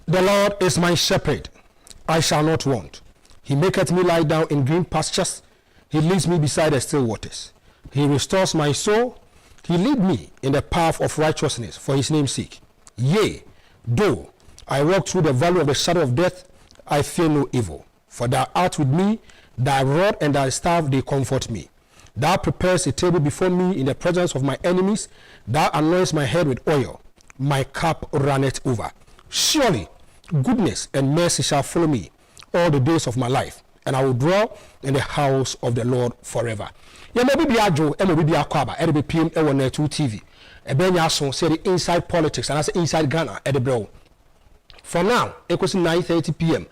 The Lord is my shepherd, I shall not want. He maketh me lie down in green pastures. He leads me beside the still waters. He restores my soul. He lead me in the path of righteousness for his name's sake. Yea, though I walk through the valley of the shadow of death, I fear no evil. For thou art with me, thy rod and thy staff, they comfort me. Thou preparest a table before me in the presence of my enemies. Thou anointest my head with oil. My cup runneth over. Surely goodness and mercy shall follow me all the days of my life, and I will dwell in the house of the Lord forever. Ya me Bibia Addo e me Bibia Kwaba e de PM e won Netu TV. E ben ya so say the inside politics and I say inside Ghana e de bro. For now, it was 9:30 p.m.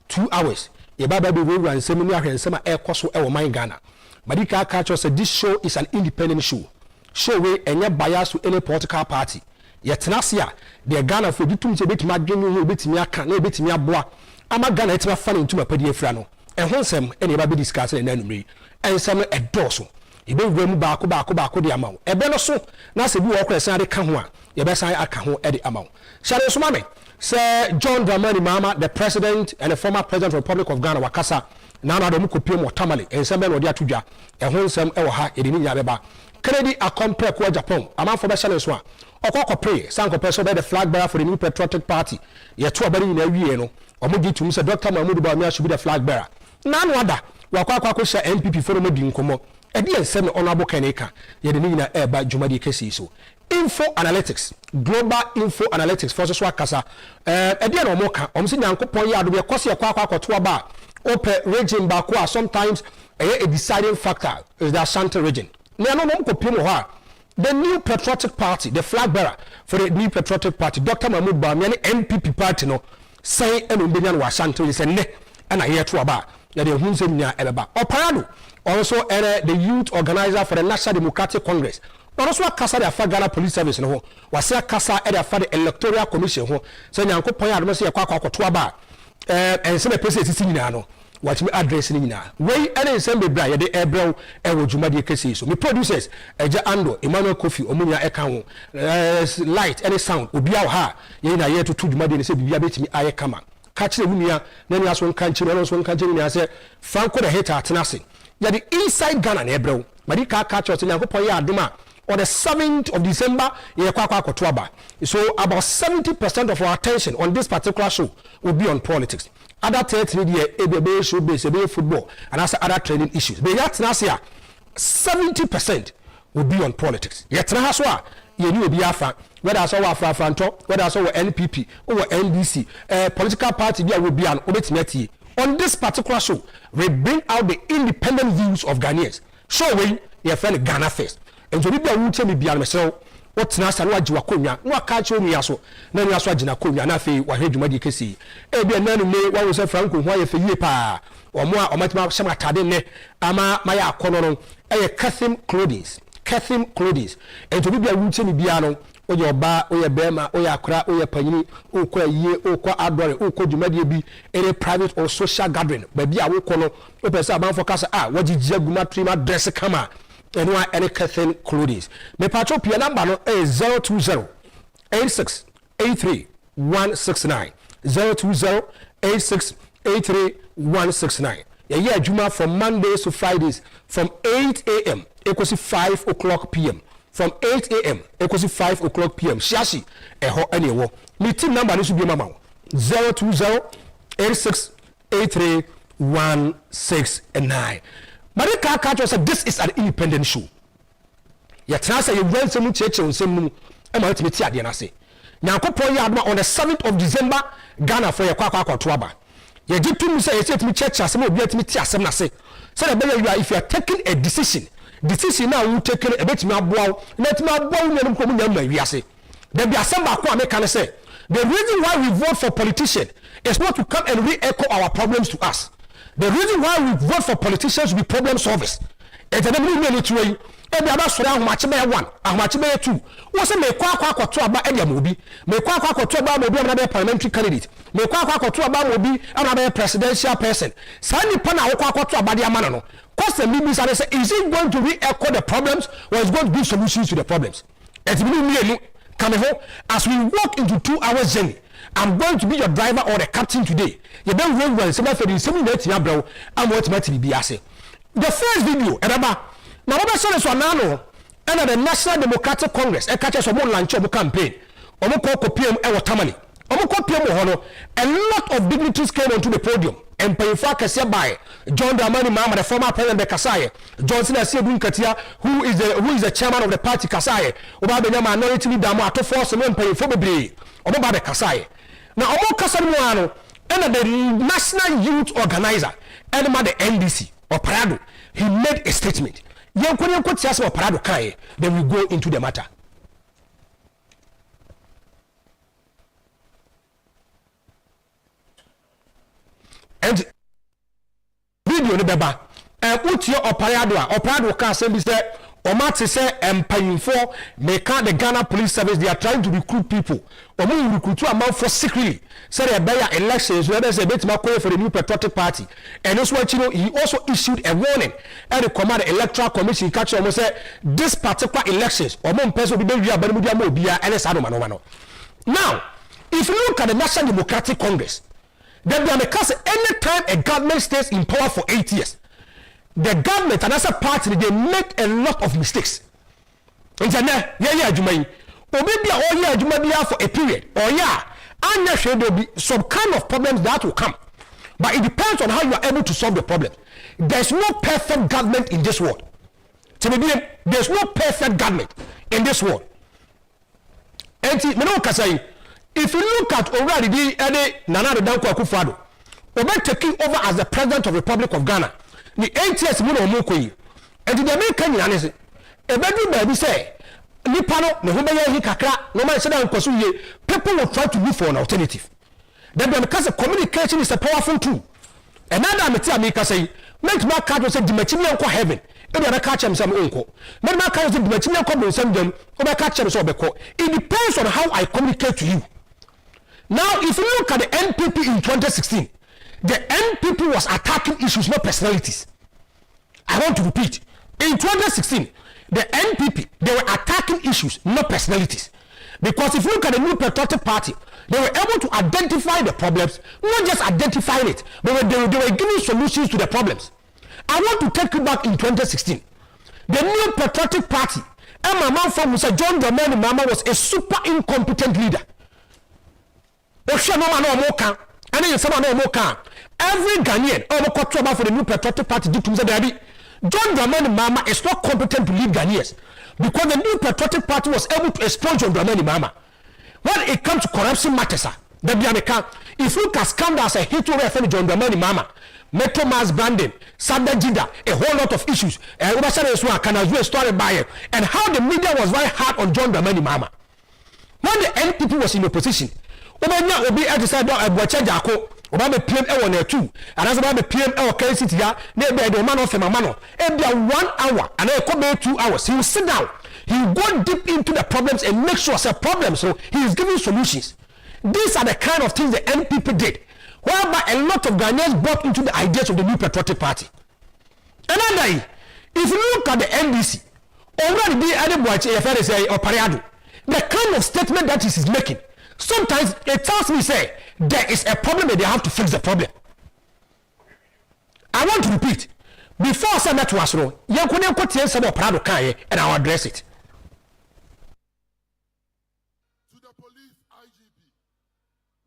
2 hours. Ye baba be we ran semi ahwensem a e koso e wo man Ghana. Madika catch us say this show is an independent show. Show we enye bias to any political party. Yetena se a de Ghana for bitum se betimi adwenu ho betimi aka na betimi aboa ama Ghana etima fa ne ntuma padi afra no ehonsem ene ba be discuss na nanumri ensem edoso ebe wura mu baako de amawo ebe no so na se bi wo kwese ade ka ho a ye be san aka ho e de amawo share so mame Sir John Dramani Mahama, the president and the former president of the Republic of Ghana wakasa na na do mu kopie mo tamale ensem be no de atudwa ehonsem e wo ha e de ni nya beba Kennedy Agyapong ko Japan amanfo be share so a okoko pray sanko person be the flag bearer for the new patriotic party ye to obari na wie no omogi tum se Dr. Bawumia should be the flag bearer na no ada wakwa share NPP for mo di nkomo e de ensem no honorable Keneka ye de ni na eba dwumadi kesi so info analytics global info analytics for so akasa e de na omoka omse nyankopon ya ado be kwose yakwa to aba Opare region ba ko sometimes a deciding factor is the Ashanti region na no ko pimo ha the new patriotic party, the flag bearer for the new patriotic party, Dr. Bawumia, NPP party no say and Ashanti is ne and I hear to about that the Hunzenia Elaba. Opare Addo also the youth organizer for the National Democratic Congress. Also kasa the Ghana Police Service no was a kasa at the Electoral Commission ho say nyanko pon adom say yakwa to about and some person is no what me address ni na wey any nsem be bra ye de ebrew e wo dwumade kesi so me producers eja ando Emmanuel Kofi omunya eka ho light any sound obi a ha ye na ye to dwumade ne se bibia betimi aye kama ka kire wumia na ni aso nka nkire no so nka nkire ni ase franco the hater atenase ye the inside Ghana na ebrew madika ka church nyankopon ye adoma on the 7th of December ye kwakwa to aba so about 70% of our attention on this particular show will be on politics. Other 30 media, show base, football, and other training issues. But yet, 70% will be on politics. Yet, you will be Afra, whether I saw Afra, whether I saw NPP or NDC, political party will be an obit. On this particular show, we bring out the independent views of Ghanaians, showing your friend Ghana first. And so, we will tell me beyond myself. What nasa no ajiwa konya no catch on yaso na ni aso agina konya na fe wa hedwumadi kesi e bia nanu me wa wo se franco ho ayefe yie pa omo a omatima shema tade ne ama maya akono no e Kencity clothing and to bia wuche ni bia no oye oba oye bema oye akra oye panyini okwa yie okwa adore okwa dwumadi bi any private or social gathering ba bia wo kono o pese abanfo kasa wajiji aguma trima dress kama anyone any Kencity clothing. Me patro pia number no is 020-8683-169. 020-8683-169. Yeah, Juma from Mondays to Fridays from 8 a.m. equals 5 o'clock p.m. From 8 a.m. equals 5 o'clock p.m. Shashi eho anywhere. Me team number this should be mama 020-8683-169. Marika Kacho said this is an independent show. Yet now say you run some church on some ultimate ade na say. Nyankopon ya adoma on the 7th of December Ghana for your kwakwa to aba. Ye give to me say you me church asem obi atimi ti asem na say. Say if you are taking a decision now you take a bit me aboa let me aboa nyanum ko nyam wi ase. There be asem ba ko ameka say the reason why we vote for politicians is not to come and re-echo our problems to us. The reason why we vote for politicians will be problem solvers. And the name of the way, every other story, how much may 1, how much may 2. What's a make to about any movie? Make to about another parliamentary candidate. Make to about will be another presidential person. Sani Pana to about the Amanano. Cause the means and say, is it going to re-echo the problems or is going to give solutions to the problems? As we walk into 2 hours journey, I'm going to be your driver or the captain today. You don't wait when somebody for the same net ya bro. I'm what to be ase. The first video, Edaba. Now what I saw is now and the National Democratic Congress, a catches of one launch of campaign. Omoko PM Ewa Tamale. Omoko PM Hono. A lot of dignitaries came onto the podium. And Payfa Kasia by John Dramani Mahama, the former president of Kasaye, Johnson Asiedu Katia, who is the chairman of the party Kasaye, Obaba minority leader to force and Payfa Bebre, Obaba the Kasaye. Now Omo Kasamuano and the National Youth Organizer, and the NDC, Opare Addo, he made a statement. Then we go into the matter. And video ni beba uti Opare Addo can say this Omati say empayinfo make the Ghana Police Service, they are trying to recruit people. Omo recruit amount for secretly. Say they buy elections whether say bet for the new patriotic party. And this one, you know, he also issued a warning and the command the Electoral Commission catch almost say this particular elections omo person be dey and now if you look at the National Democratic Congress, then they are because anytime a government stays in power for 8 years, the government and as a party they make a lot of mistakes. And then for a period or and there will be some kind of problems that will come, but it depends on how you are able to solve the problem. There's no perfect government in this world. There's no perfect government in this world. And if you look at already Nana akufo-addo, Oba taking over as the president of the Republic of Ghana, the 8 years and the American yanese, ebedu baby say, Nipano, no kakra, no man said people will try to look for an alternative. Then because the communication is a powerful tool. Another America say, make my card say the material ko heaven. It catch him some uncle. Make my card say the material ko send them, or catch him so beko. It depends on how I communicate to you. Now, if you look at the NPP in 2016, the NPP was attacking issues, not personalities. I want to repeat. In 2016, the NPP, they were attacking issues, not personalities. Because if you look at the new patriotic party, they were able to identify the problems, not just identifying it, but they were giving solutions to the problems. I want to take you back in 2016. The new patriotic party, and my man from Mr. John Dramani Mahama was a super incompetent leader. Every Ghanaian for the new patriotic party did to Mr. John Dramani Mahama is not competent to lead Ghanaians because the new patriotic party was able to expose John Dramani Mahama. When it comes to corruption matters, if you can scandal as a hit over John Dramani Mahama, Metro Mass branding, Sada Jida, a whole lot of issues, and a story by and how the media was very hard on John Dramani Mahama. When the NPP was in opposition, Obama will be at the side of Jako, Obama PM L1 and as about PM L Kencity Media, the man of Mahama, and 1 hour, and I come 2 hours. He will sit down, he will go deep into the problems and make sure it's a problem. So he is giving solutions. These are the kind of things the NPP did, whereby a lot of Ghanaians bought into the ideas of the new patriotic party. Another, if you look at the NDC, already the Opare Addo, the kind of statement that he is making, sometimes it tells me, say, there is a problem and they have to fix the problem. I want to repeat, before I send that to us, and I'll address it. To the police IGP,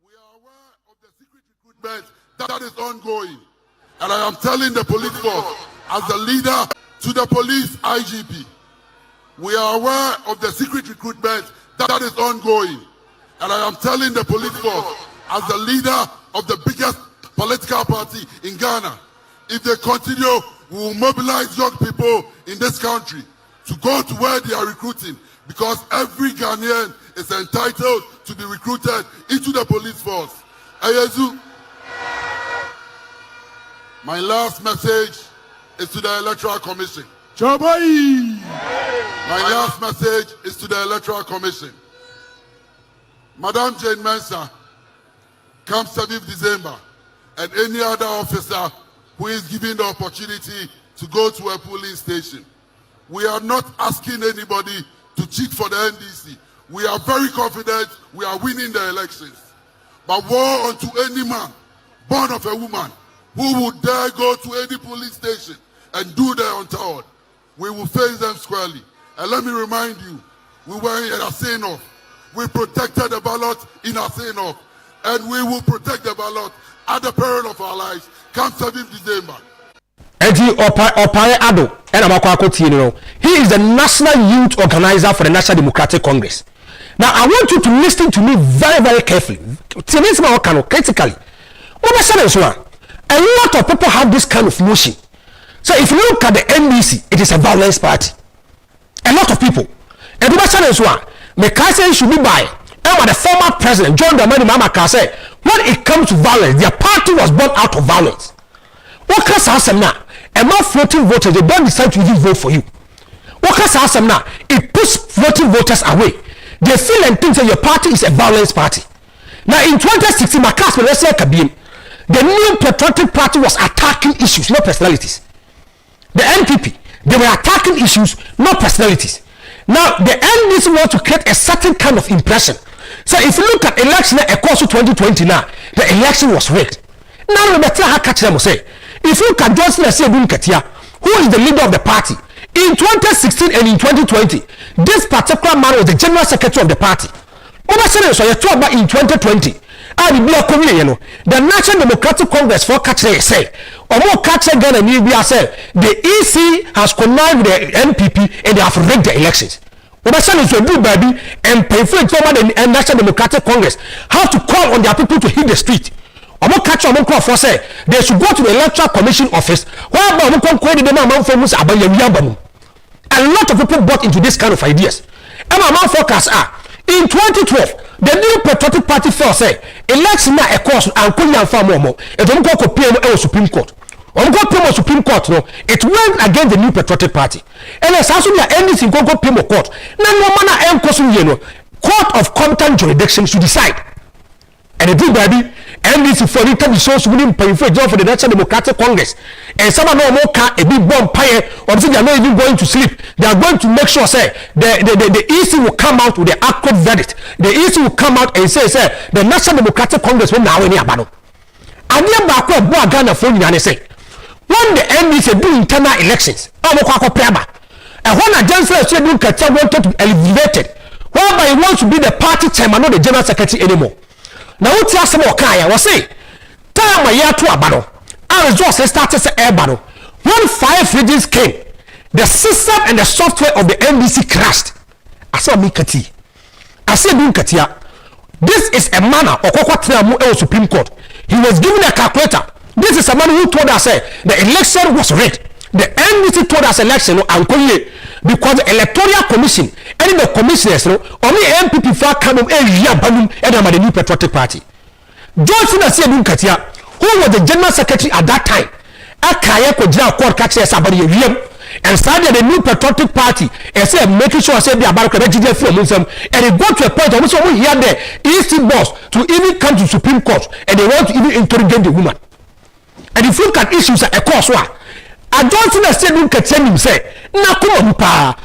we are aware of the secret recruitment that is ongoing. And I am telling the police force, as the leader to the police IGP, we are aware of the secret recruitment that is ongoing. And I am telling the police force, as the leader of the biggest political party in Ghana, if they continue, we will mobilize young people in this country to go to where they are recruiting, because every Ghanaian is entitled to be recruited into the police force. Ayazu, my last message is to the Electoral Commission. Chabai! My last message is to the Electoral Commission. Madam Jane Mensah, come 7th December, and any other officer who is given the opportunity to go to a polling station. We are not asking anybody to cheat for the NDC. We are very confident we are winning the elections. but woe unto any man born of a woman who would dare go to any police station and do their untoward. We will face them squarely. And let me remind you, we were in Aseno. We protected the ballot in Aseno. And we will protect the ballot at the peril of our lives come 7th December. Opare Addo, he is the national youth organizer for the National Democratic Congress. Now, I want you to listen to me very, very carefully. Critically. A lot of people have this kind of notion. So if you look at the NDC, it is a violence party. A lot of people. And the should be by the former president, John Dramani Mahama, said, when it comes to violence, their party was born out of violence. What can I say now? And more floating voters, they don't decide to even vote for you. What can I say now? It puts floating voters away. They feel and think that your party is a violence party. Now in 2016, the new patriotic party was attacking issues, not personalities. The NPP, they were attacking issues, not personalities. Now the NDC want to create a certain kind of impression. So if you look at election across 2020 now, the election was rigged. Now we better catch them say, if you look at Johnson Katia, who is the leader of the party, in 2016 and in 2020, this particular man was the general secretary of the party. So you talk about in 2020, the National Democratic Congress for catching say, or more catching Ghana said, the EC has connived with the NPP and they have rigged the elections. Is a good baby and pay for it over the National Democratic Congress how to call on their people to hit the street. Catch on for say they should go to the Electoral Commission office. A lot of people bought into this kind of ideas. And my forecast are in 2012, the new patriotic party fell say election na a course and couldn't farm more. It don't go to Supreme Court. Supreme Court, no, it went against the new patriotic party. And as soon as anything go Pimo Court, no Court of Competent Jurisdiction should decide. And the big baby, NDC for the time so wouldn't pay for a job for the National Democratic Congress. And some no more car a big bomb pie, or they are not even going to sleep. They are going to make sure say the EC will come out with the accurate verdict. The EC will come out and say the National Democratic Congress will now any abano. And then back where Ghana phone and say when the NDC do internal elections, and when a Chancellor said wanted to elevate it, whereby he wants to be the party chairman, not the general secretary anymore. Now what you say Kaya was say time a year to a battle. Our resources started to air battle. When 5 regions came, the system and the software of the NDC crashed. I saw Mikati. I said Katia. This is a manner of Supreme Court. He was given a calculator. This is a man who told us the election was rigged. The NDC told us election because the Electoral Commission and the commissioners only NPP for come and the new patriotic party. Johnson Katia, who was the general secretary at that time, and started the new patriotic party and said making sure say they are about JDM from and it got to a point of which we hear the EC boss to even come to Supreme Court and they want to even interrogate the woman. And if you look at issues at a course I don't think I said look at him say na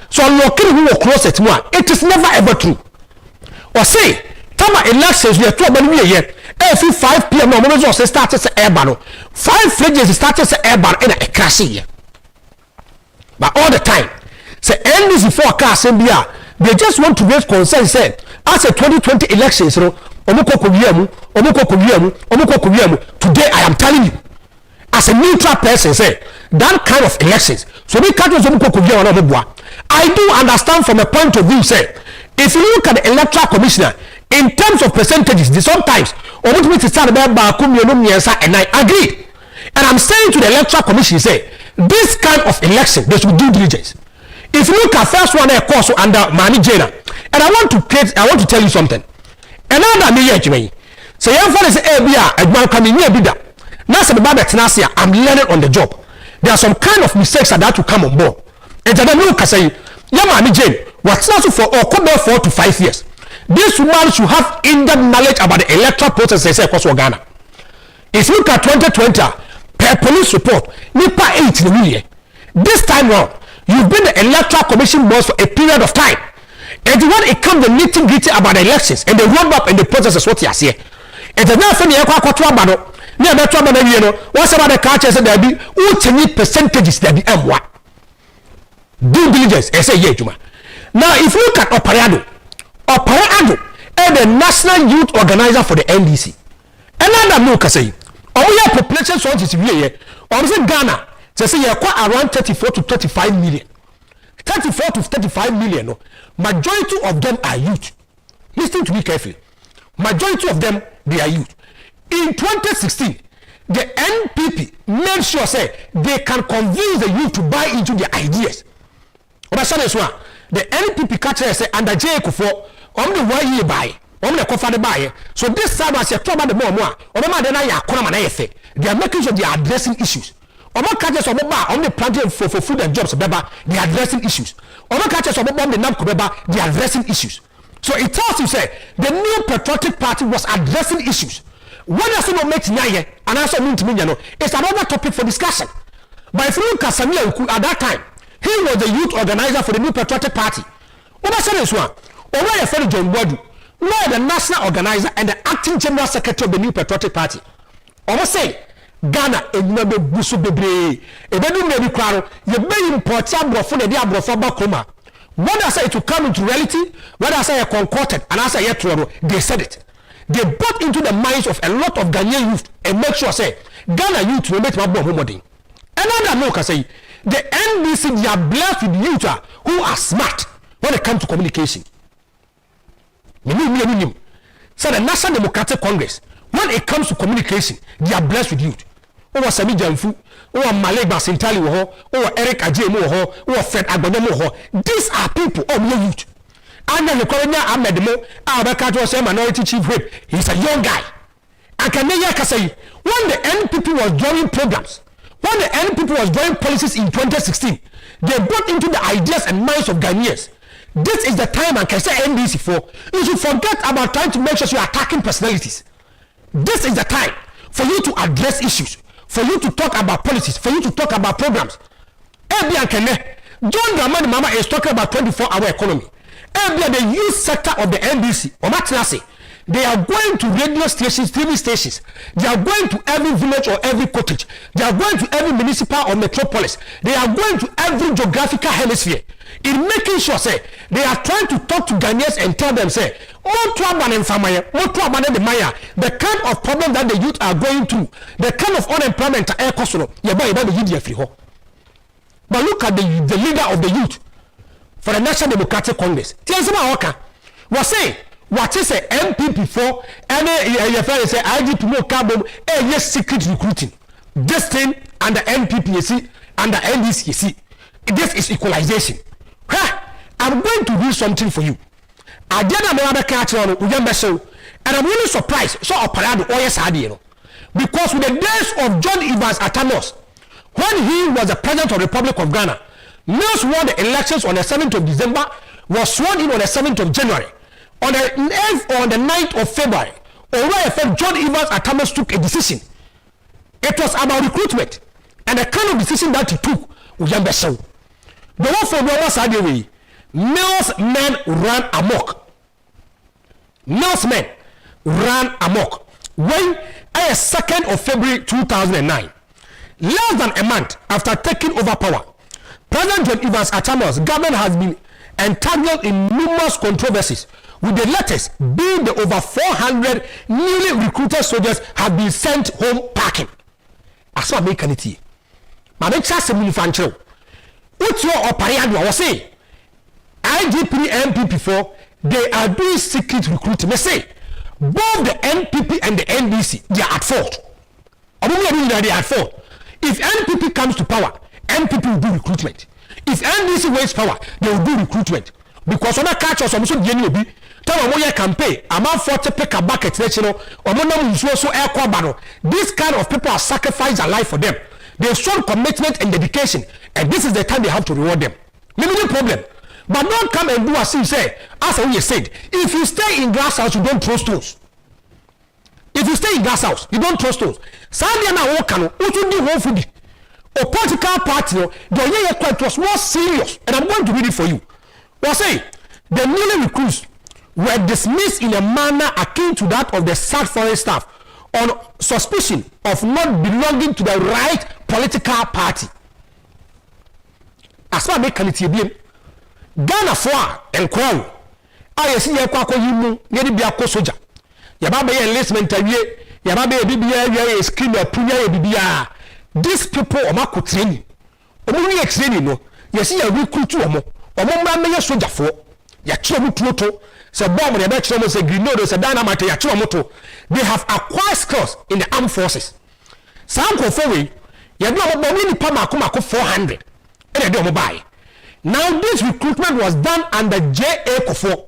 so looking who will close it one. It is never ever true. Or say time elections we are 2 year every 5 p.m. no more just started to air ban 5 regions started to air ban in a crash here. But all the time say NDC forecast they just want to raise concern say as a 2020 elections today I am telling you as a neutral person say that kind of elections so we can't I do understand from a point of view say if you look at the electoral commissioner in terms of percentages sometimes and I agree and I'm saying to the electoral commission say this kind of election they should do diligence. If you look at first one a course under Mani Jena and I want to tell you something another me so young fellas I'm learning on the job. There are some kind of mistakes that to come on board. And then look at say, Yamani Jane, what's not for or come 4 to 5 years. This woman should have in-depth knowledge about the electoral process across Ghana. If you look at 2020, per police report, NIPA 8 in the million. This time round, you've been the electoral commission boss for a period of time. And when it comes to nitty-gritty about the elections and the roadmap and the process is what you are saying. It is not for the Aquatwabano. Never trouble the year. What's about the catches that there be? What percentages that the M1? Due diligence, I say, Juma. Now, if you look at Opare Addo, the National Youth Organizer for the NDC. Another no say, our population so is here. Or is it Ghana? They say you're quite around 34 to 35 million. 34 to 35 million. No. Majority of them are youth. Listen to me carefully. Majority of them, they are youth. In 2016, the NPP made sure say they can convince the youth to buy into their ideas. The NPP catcher say under akufo the 1 year buy. The cover the buy. So this time as you talk about the more, they are making sure they are addressing issues. Catchers on the planting for food and jobs, they are addressing issues. Catchers on the NAMCO, they are addressing issues. So it tells you say the new patriotic party was addressing issues. When I say no make nyaye and also mean to me, it's another topic for discussion. But if you look at Samuel at that time, he was the youth organizer for the new patriotic party. What I said is one, or why a fellow John Wadu, now the national organizer and the acting general secretary of the new patriotic party. Or say Ghana never busu bebre. Ebedu maybe crowd, you may import some brofo the diabrofa bakoma. When I say it to come into reality, when I say I concorded and I say yet they said it. They bought into the minds of a lot of Ghanaian youth and make sure say Ghana youth will make my bomb homoding. Another no can say the NDC they are blessed with youth who are smart when it comes to communication. So the National Democratic Congress, when it comes to communication, they are blessed with youth. Over Sami Jamfu, over Malek Basintali, over Eric Ajemo, over Fred Agbonomo. These are people of your youth. And then the colonial Ahmedmo, our minority chief whip, he's a young guy. And can say, when the NPP was drawing programs, when the NPP was drawing policies in 2016, they brought into the ideas and minds of Ghanaians. This is the time, and can say NDC for, you should forget about trying to make sure you are attacking personalities. This is the time for you to address issues, for you to talk about policies, for you to talk about programs. John Dramani Mahama is talking about 24-hour economy. The youth sector of the NDC, or they are going to radio stations, TV stations. They are going to every village or every cottage. They are going to every municipal or metropolis. They are going to every geographical hemisphere. In making sure, say, they are trying to talk to Ghanaians and tell them, say, the kind of problem that the youth are going through, the kind of unemployment, but look at the leader of the youth for the National Democratic Congress. Was saying, what is a NPP for? Any say IGP no carbon, yes, secret recruiting. This thing under NPP, you see, under NDC, you see, this is equalization. I'm going to do something for you. I did another catch on and I'm really surprised. So Opare Addo, oh yes, I did. Because with the days of John Evans Atanos, when he was the president of the Republic of Ghana, Mills won the elections on the 7th of December, was sworn in on the 7th of January. On the 8th or on the 9th of February, John Evans Atanos took a decision. It was about recruitment. And the kind of decision that he took was the one for the side way. Mills men ran amok. Mills men ran amok. When on the 2nd of February 2009, less than a month after taking over power, President John Evans Atanos' government has been entangled in numerous controversies, with the latest being the over 400 newly recruited soldiers have been sent home packing. As what make it. My make chance to what's your Opare Addo? I was saying, IGP NPP for they are doing secret recruitment. They say both the NPP and the NDC they are at fault. They are at fault. If NPP comes to power, NPP will do recruitment. If NDC waits power, they will do recruitment. Because when I catch us, I'm so genuine. Tell them campaign. I'm out for to pick a bucket. This kind of people are sacrificing their life for them. They show commitment and dedication, and this is the time they have to reward them. Maybe no problem, but don't come and do as you say. As we said, if you stay in glass house, you don't throw stones. If you stay in glass house, you don't throw stones. Sandy na wokano, utu di wo fudi. A political party, the year quite was more serious, and I'm going to read it for you. We'll say the newly recruits were dismissed in a manner akin to that of the sacked foreign staff on suspicion of not belonging to the right political party. As far as Kencity Ghana for and crown. I see a quack you near be a cosoja. Yababe enlistment a year, Yababe BBA scheme of Punya BBA. These people are not training. Only training, no. You see a recruit to Omo man soldier for Yachomu Toto, say bomb and a say grenades, a dynamite, Yachomoto. They have acquired skills in the armed forces. Some conforming, you know about many Pamakuma 400 and a double buy. Now this recruitment was done under J.A. Kofo.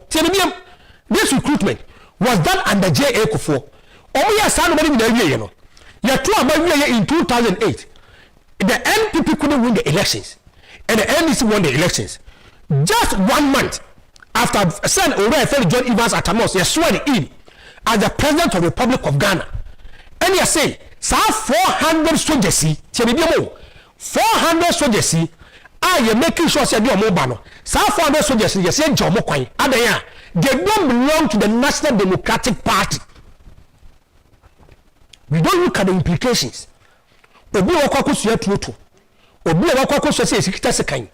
This recruitment was done under J.A. Kofo. Only a son of the year, you know. You are 2 in 2008. The NPP couldn't win the elections. And the NDC won the elections. Just 1 month after Sen Ore John Evans Atamos, he sworn in as the President of the Republic of Ghana. And you say, 400 soldiers, 400 soldiers, you making sure you do more banner. 400 soldiers, you say, Jomo Quine, Adaya, they don't belong to the National Democratic Party. We don't look at the implications. Obi wakako suya tuoto. Obi wakako suya say sikita sekan.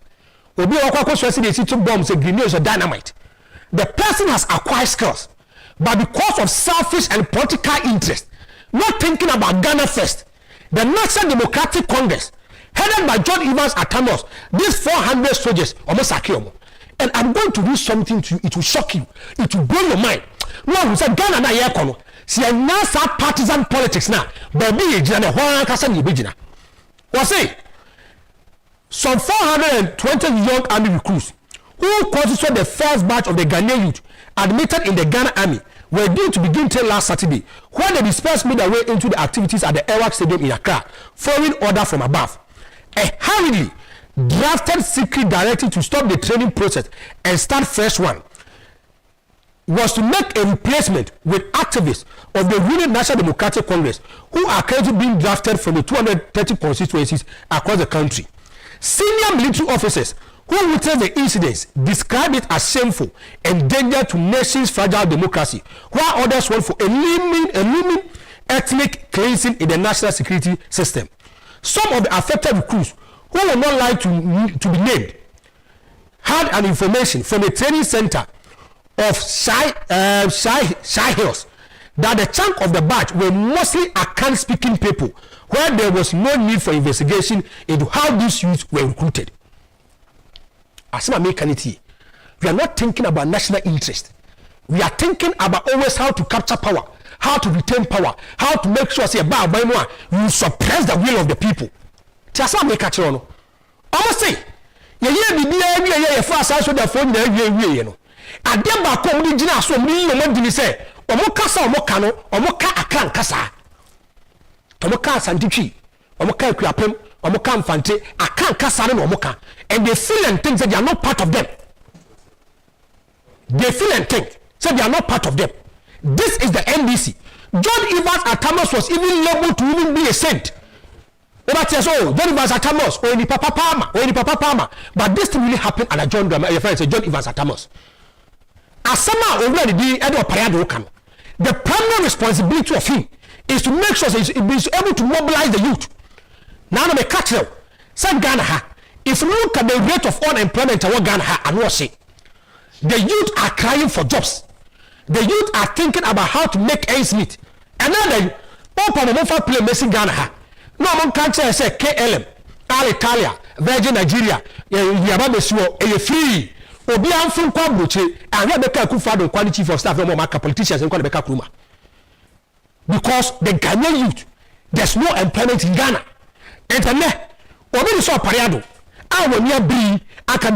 Obi wakako suya say they see two bombs, a grenades, or dynamite. The person has acquired skills, but because of selfish and political interest, not thinking about Ghana first, the National Democratic Congress, headed by John Evans Atamos, these 400 soldiers, almost Akiomo. And I'm going to do something to you. It will shock you. It will blow your mind. No, we said Ghana na yekono. See, I'm not partisan politics now. But be Jana Juan Cassan Yibijina. Was say some 420 young army recruits who constituted the first batch of the Ghanaian youth admitted in the Ghana army were due to begin till last Saturday, when they dispersed made their way into the activities at the Airwork Stadium in Accra, following order from above. A hurriedly drafted secret directive to stop the training process and start fresh one was to make a replacement with activists of the ruling National Democratic Congress who are currently being drafted from the 230 constituencies across the country. Senior military officers who witnessed the incidents described it as shameful and danger to nation's fragile democracy, while others want for a looming ethnic cleansing in the national security system. Some of the affected recruits who would not like to be named had an information from the training center of Shy Hills that the chunk of the batch were mostly Akan speaking people, where there was no need for investigation into how these youths were recruited. As I make it, we are not thinking about national interest. We are thinking about always how to capture power, how to retain power, how to make sure you suppress the will of the people. Just make a channel. Almost say, you first I saw the phone there. And then back home, the dinner so me and say, Omokasa Omokano, Omoka Akan Kasa, Omoka Santichi, Omoka Kuapem, Omoka Infante, Akan Kasa and Omoka, and they feel and think that they are not part of them. They feel and think that they are not part of them. This is the NDC. John Evans Atamos was even labeled to even be a saint. But yes, oh, John Evans Atamos, or any Papa Palmer, but this thing really happened at a John Evans Atamos. Asama already the Opare Addo. The primary responsibility of him is to make sure that he is able to mobilize the youth. Now I'm a catcher. Say Ghana, if you look at the rate of unemployment in Ghana, and what say, the youth are crying for jobs. The youth are thinking about how to make ends meet. And then Opare play messing Ghana. No one can't say KLM, Alitalia, Virgin Nigeria, Yabamesuo, a free. Obi amfun kwa broche and Rebecca akufo-addo quality chief of staff no market politicians and Rebecca Kruma. Because the Ghanaian youth, there's no employment in Ghana. And then Obi so Opare Addo. When you be,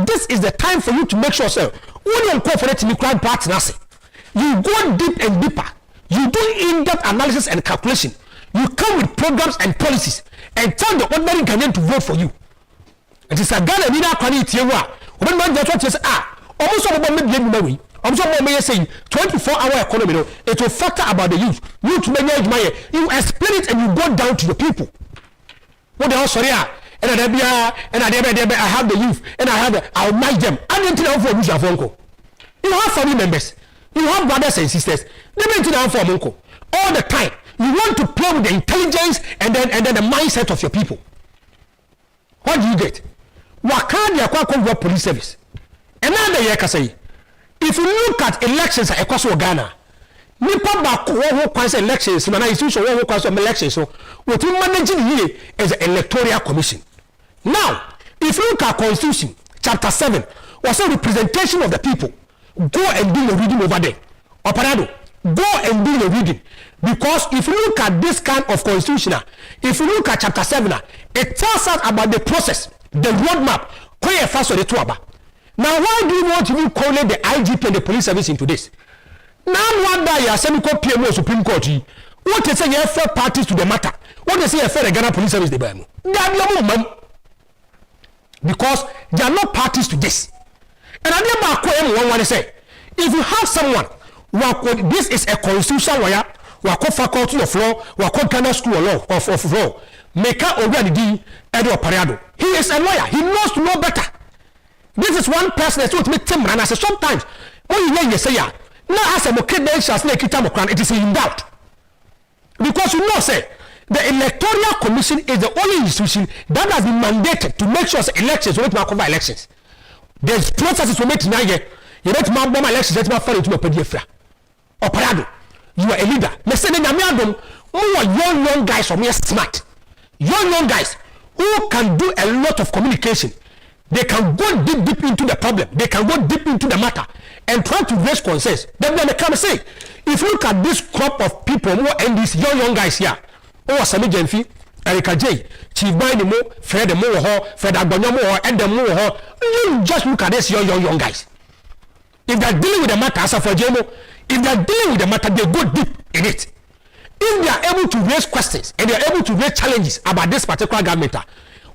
this is the time for you to make sure sir, when you incorporate in the crowd partners, you go deep and deeper. You do in-depth analysis and calculation. You come with programs and policies and tell the ordinary Ghanaian to vote for you. It is a Ghana leader quality. When man just what you say, almost all about me, almost all may say 24-hour economy, it will factor about the youth. Youth manage my, you explain it and you go down to the people. What the hell, sorry, and I have the youth, and I'll manage them. I didn't tell you for you have family members. You You have brothers and sisters. They make it down for Monko all the time. You want to play with the intelligence and then the mindset of your people. What do you get? Wakanda police service. Another year say, if you look at elections across Ghana, nipa ba who kwase elections, na institution who kwase elections, so what you managing here is the Electoral Commission. Now, if you look at Constitution, chapter 7, was a representation of the people. Go and do your reading over there. Opare Addo, go and do your reading. Because if you look at this kind of constitution, if you look at chapter 7, it tells us about the process, the roadmap. Now, why do you want to correlate the IGP and the police service into this? Now, one day, you are sending PMO Supreme Court. What is saying, you have third parties to the matter? What is saying, you have the Ghana police service? Because they are not parties to this. And I never want to say, if you have someone, this is a constitutional lawyer, faculty of law, Ghana school of law, make up already Opare Addo. He is a lawyer. He knows to know better. This is one person that's going to make Tim and I say sometimes when you say now as a credentials it is in doubt. Because you know say the Electoral Commission is the only institution that has been mandated to make sure elections will not cover elections. There's processes we make tonight. You let my bomb elections let me fall into a PDF. Opare Addo, you are a leader. Let's say young guys or mere smart. Young guys who can do a lot of communication. They can go deep into the problem. They can go deep into the matter and try to raise concerns. Then they come and say, if you look at this crop of people who are these young guys here, Sami Jenfi, Erika J, Chief Bainimo, Fred Moho, Fred Agbonyomo, and the Moho, you just look at this young guys. If they're dealing with the matter, as for Jemo, if they're dealing with the matter, they go deep in it. If they are able to raise questions and they are able to raise challenges about this particular government,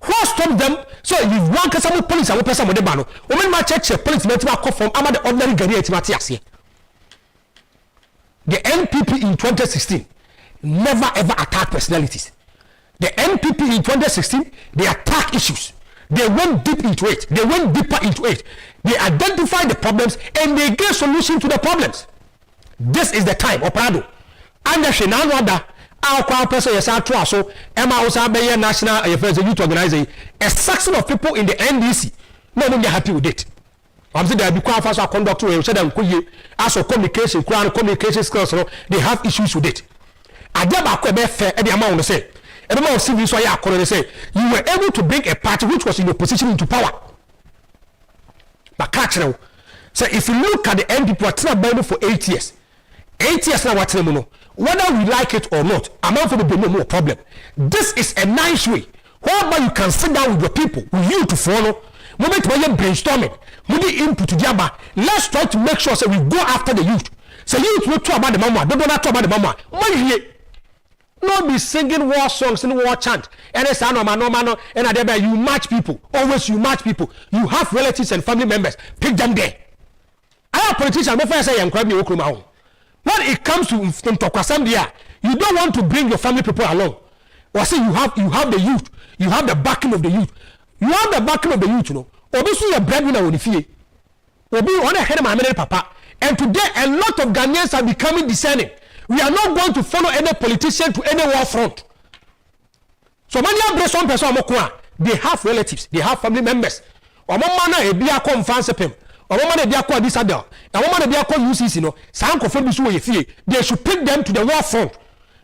what stop them? So if one can some police and one person with the banner, when my church police met to from ama the ordinary Ghanaian. The NPP in 2016 never ever attacked personalities. The NPP in 2016 they attack issues. They went deep into it. They went deeper into it. They identified the problems and they gave solution to the problems. This is the time, Opare Addo. And the Shenanwada. Our person is out to so Emma also be national affairs youth organizing a section of people in the NDC. No one happy with it. I'm saying they be quite fast conduct to them as a communication skills, they have issues with it. I never be fair at the amount to say. And the civil so I say you were able to bring a party which was in opposition into power. But catch now. So if you look at the NPP, what's not for 8 years. 8 years now what's whether we like it or not, amount for the no more problem. This is a nice way whereby you can sit down with your people, with you to follow. Moment when you're brainstorming, we need input to Jabba. Let's try to make sure that we go after the youth. So youth will talk about the mama, don't talk about the mama. Not be singing war songs and war chant. And it's no man, and I you match people. Always you match people. You have relatives and family members. Pick them there. I have politicians. Before I say I'm crying, you come when it comes to Assembly, you don't want to bring your family people along. Or say you have the youth, you have the backing of the youth. You have the backing of the youth, you know. Obviously your breadwinner will be on the head of my papa. And today a lot of Ghanaians are becoming discerning. We are not going to follow any politician to any war front. So when you have one person, they have relatives, they have family members. Or mama be a confansepem. Or woman they are called this other. A woman they are called UCC, no. They should pick them to the war front.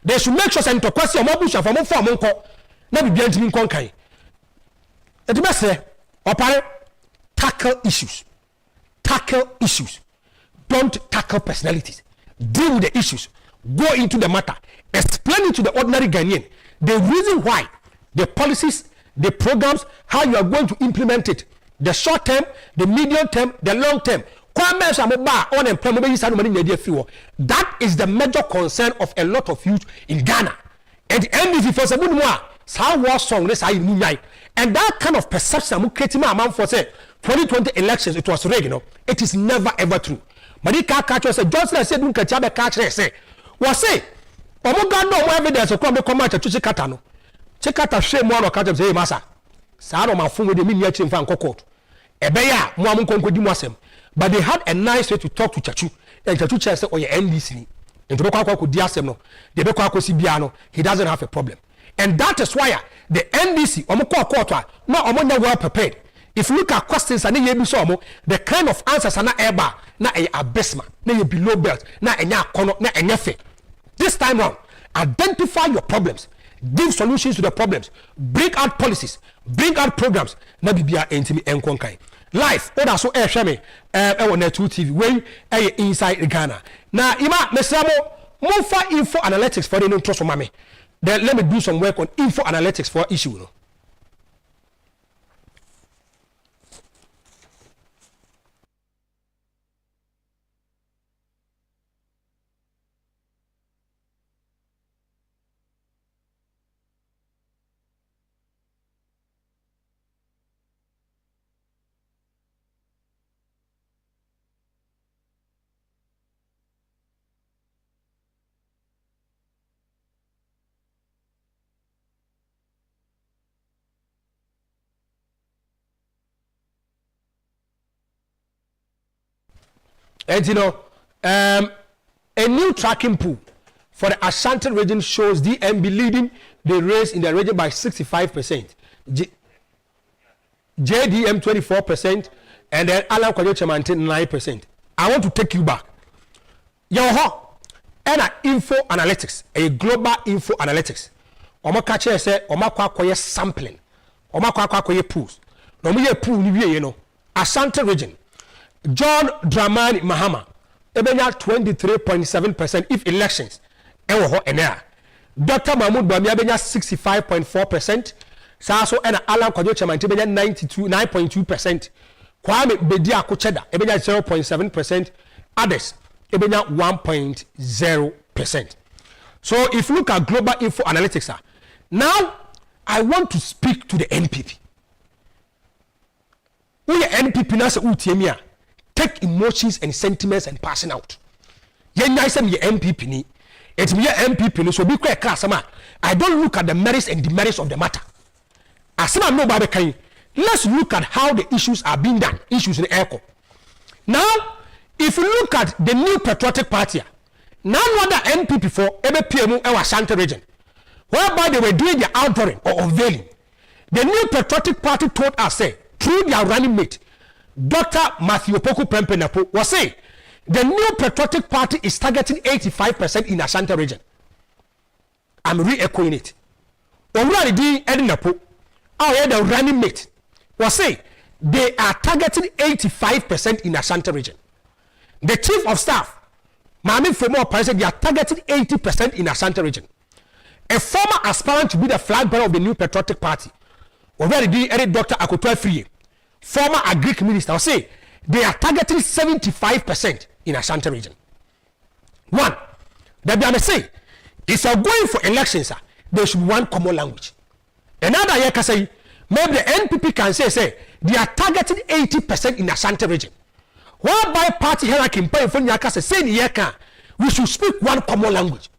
They should make sure to question Mobusha from Monko. Never be able to conquer. It must say, Opare, tackle issues. Tackle issues. Don't tackle personalities. Deal with the issues. Go into the matter. Explain it to the ordinary Ghanaian. The reason why, the policies, the programs, how you are going to implement it. The short term, the medium term, the long term. That is the major concern of a lot of youth in Ghana. And the NDP for some more, and that kind of perception, for say 2020 elections, it was rigged, you know. It is never ever true. But the catcher said, Johnson said, "Don't catch a catcher." Say, was say, "Omoga no evidence of come to Chikatano. Chikata shame more or catch say, Massa. Sano ma phone with the miniature fan court. Ebeya, Mwamun Konko Dimasem. but they had a nice way to talk to Chachu. And Chachu said, oh, yeah, NDC. And to no, the he doesn't have a problem. And that is why the NDC, no, well prepared. If you look at questions and the kind of answers are not eba, na a abysmal, na a below belt, na a kono, na a nefe. This time round, identify your problems, give solutions to the problems, bring out policies, bring out programs, na bibia entimi enkonkai. Life, oda so shame on Net 2 TV, way inside Ghana. Now, ima mesamo mofa info analytics for the no trust for me. Then let me do some work on info analytics for issue. No? And you know, a new tracking pool for the Ashanti region shows DMB leading the race in the region by 65%. JDM 24%, and then Alan Kwajoche maintain 9%. I want to take you back. Yoho, and info analytics, a global info analytics. Oma kache say, oma kwa sampling, oma kwa pools. No me pool ni you know. Ashanti region. John Dramani Mahama, ebenya 23.7% if elections ewo ho enea. Dr. Mahmoud Bawumia ebenya 65.4%. Saso ena Alan Kwajoche maintain ebenya 9.2%. Kwame Bedi Akocheda ebenya 0.7%. Others ebenya 1.0%. So if you look at global info analytics, now I want to speak to the NPP. We NPP na se utiemia. Take emotions and sentiments and passing out. Yen say me NPP ni. It me NPP ni so be quite class ma. I don't look at the merits and demerits of the matter. Asema no ba kan. Let's look at how the issues are being done. Issues in echo. Now, if you look at the new patriotic party, now what the NPP for ebe PMU e Ashanti region, whereby they were doing their outpouring or unveiling. The new patriotic party told us say through their running mate, Dr. Matthew Poku Prempenapo was saying the new patriotic party is targeting 85% in Ashanti region. I'm re-echoing it. Already Edinapo, our the running mate was saying they are targeting 85% in Ashanti region. The chief of staff, Mami Femo, said they are targeting 80% in Ashanti region. A former aspirant to be the flag bearer of the new patriotic party, already Dr. akufo-addo, former agric minister, say they are targeting 75% in Ashanti region. One, that they say, if you are going for elections, there should be one common language. Another year can say, maybe the NPP can say they are targeting 80% in Ashanti region. Whereby party hierarchy in Yaka say, we should speak one common language.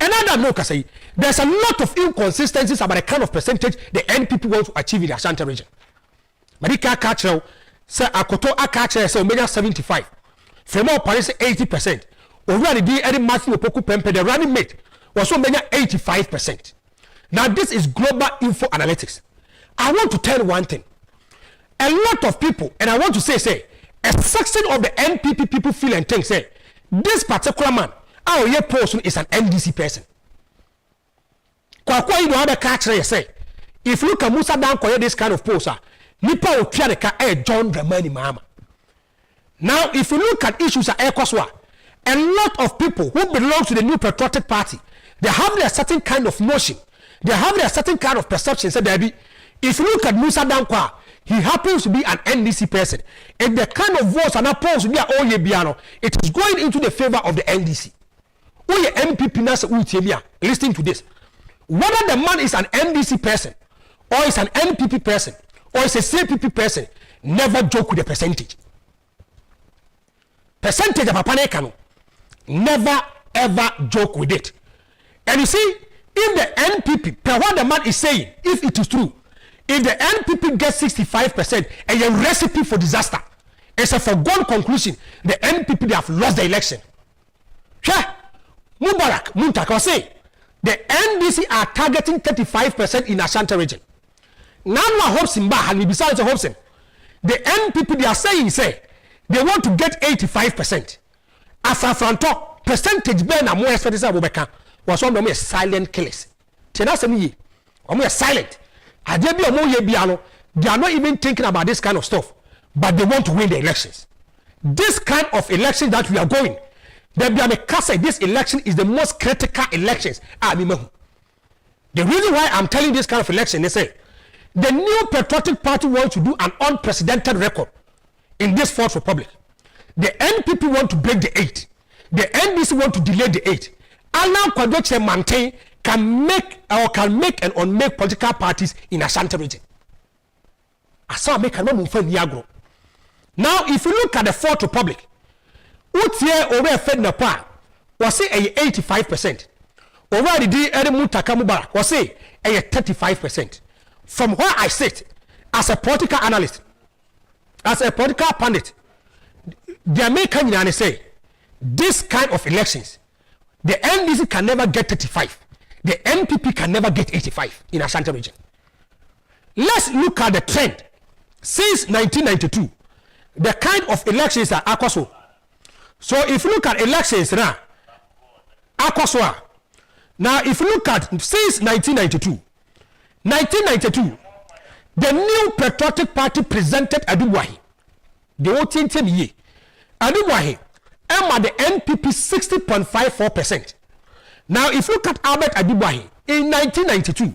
Another no can say, there's a lot of inconsistencies about the kind of percentage the NPP wants to achieve in the Ashanti region. Marika Kachel say Akoto Akache say Omega 75. Femo Paris 80%. Already the Eddie Matthew Opoku Pempe, the running mate, was Omega 85%. Now this is global info analytics. I want to tell you one thing. A lot of people, and I want to say, a section of the NPP people feel and think, say, this particular man, our year person is an NDC person. Kwa you know other catch say, if you look at Musa Dan Koye this kind of poster, Nipa Opiadeka John Dramani Mahama. Now, if you look at issues at Ekoswa, a lot of people who belong to the new patriotic party, they have their certain kind of notion, they have their certain kind of perception. So if you look at Musa Dankwa, he happens to be an NDC person. And the kind of votes are not posed to be it is going into the favor of the NDC. Oye MPP Nasa Utiemia, listening to this. Whether the man is an NDC person, or is an NPP person, or is a CPP person, never joke with the percentage. Percentage of Papanekano, never ever joke with it. And you see, if the NPP, per what the man is saying, if it is true, if the NPP gets 65% and a recipe for disaster, It's a foregone conclusion. The NPP, they have lost the election. Mubarak, Muntaka say, the NDC are targeting 35% in Ashanti region. Now, hopes in Bah, and besides the hopes, the NPP, they are saying, they want to get 85%. As a front top, percentage ben and more expected was one of them silent killers. Tenacity, or silent. They are not even thinking about this kind of stuff, but they want to win the elections. This kind of election that we are going, this election is the most critical elections. The reason why I'm telling this kind of election, they say, the new patriotic party wants to do an unprecedented record in this Fourth Republic. The NPP want to break the 8. The NDC want to delay the 8. Alan Kwadoche maintain can make and unmake political parties in Ashanti region. Now, if you look at the Fourth Republic, Utie over Fed Napa was say 85%. Over the Edmund Takamubara was say 35%. From where I sit as a political analyst, as a political pundit, the American say this kind of elections, the NDC can never get 35. The NPP can never get 85 in Ashanti region. Let's look at the trend since 1992. The kind of elections are Akwaso. So if you look at elections now, Akwaso. Now if you look at since 1992, the new patriotic party presented Adubuahi. The voting team ye. Adubuahi, Emma the NPP 60.54%. Now if you look at Albert Adubuahi in 1992,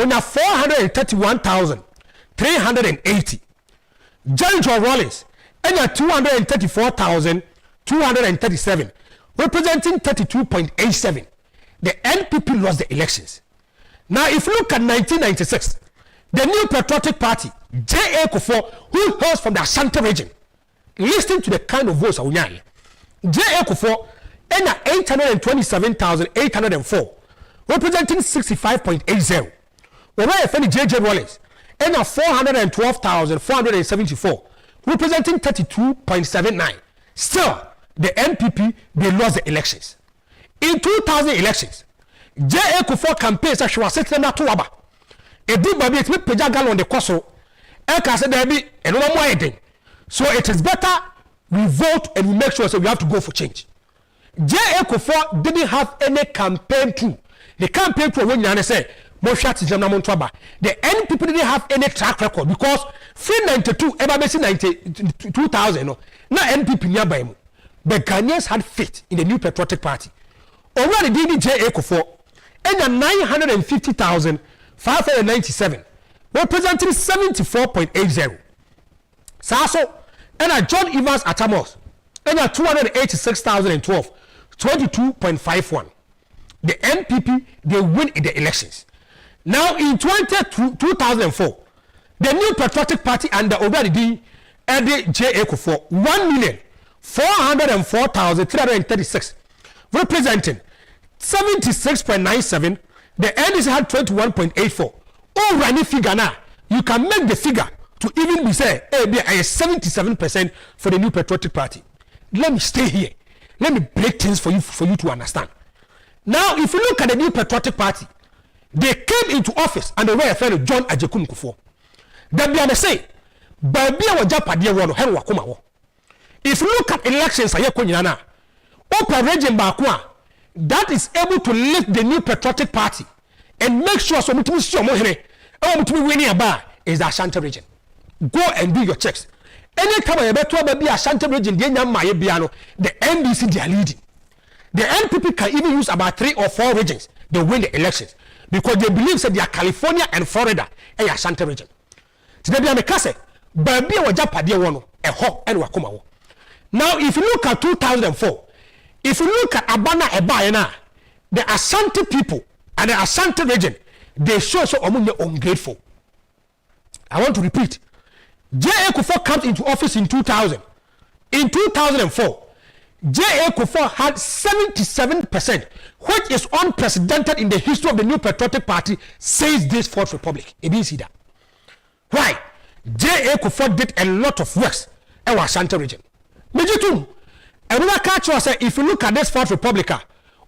on a 431,380. John Rollins, and a 234,237, representing 32.87. The NPP lost the elections. Now, if you look at 1996, the new patriotic party, J.A. Akufo, who hails from the Ashanti region, listen to the kind of votes of J.A. Akufo, and 827,804, representing 65.80. Over J.J. Rollins, and 412,474, representing 32.79. Still, the NPP, they lost the elections. In 2000 elections, J.A. Akufo campaigns she was sitting at Tuaba. A deep baby, it's me Pejagal on the Koso. Eka said there be and one more thing. So it is better we vote and we make sure so we have to go for change. J.A. Akufo didn't have any campaign tool. The campaign tool when you say the NPP didn't have any track record because free 92, ever 2000, no, now NPP nearby. The Ghanaians had faith in the new patriotic party. Over the DDJ Akufo, and 950,597, representing 74.80. Saso, and John Evans Atamos, and 286,012, 22.51. The NPP, they win in the elections. Now in 2004, the new patriotic party under Obadi Eddie J. Akufo 1,404,336, representing 76.97. The NDC had 21.84. Oh, running figure now. You can make the figure to even be say, hey, 77% for the new patriotic party. Let me stay here. Let me break things for you to understand. Now, if you look at the new patriotic party, they came into office and they were a friend of John Agyapong Kufuor. Then they say, if you look at elections, Opare Addo, that is able to lift the new patriotic party and make sure so winning is the Ashanti region. Go and do your checks. Anytime I be Ashanti region, the NDC they are leading. The NPP can even use about 3 or 4 regions. They win the elections because they believe that they are California and Florida and Ashanti region. Today they are the case. Baby wajapadia wano eho and wakoma. Now, if you look at 2004, if you look at Abana Ebayana, the Ashanti people and the Ashanti region, they show so ungrateful. I want to repeat. J.A. Akufo comes into office in 2000. In 2004, J.A. Akufo had 77%, which is unprecedented in the history of the new patriotic party, says this Fourth Republic. Why? J.A. Akufo did a lot of works Ashanti region. Mejitum, and we catch us if you look at this Fourth Republica,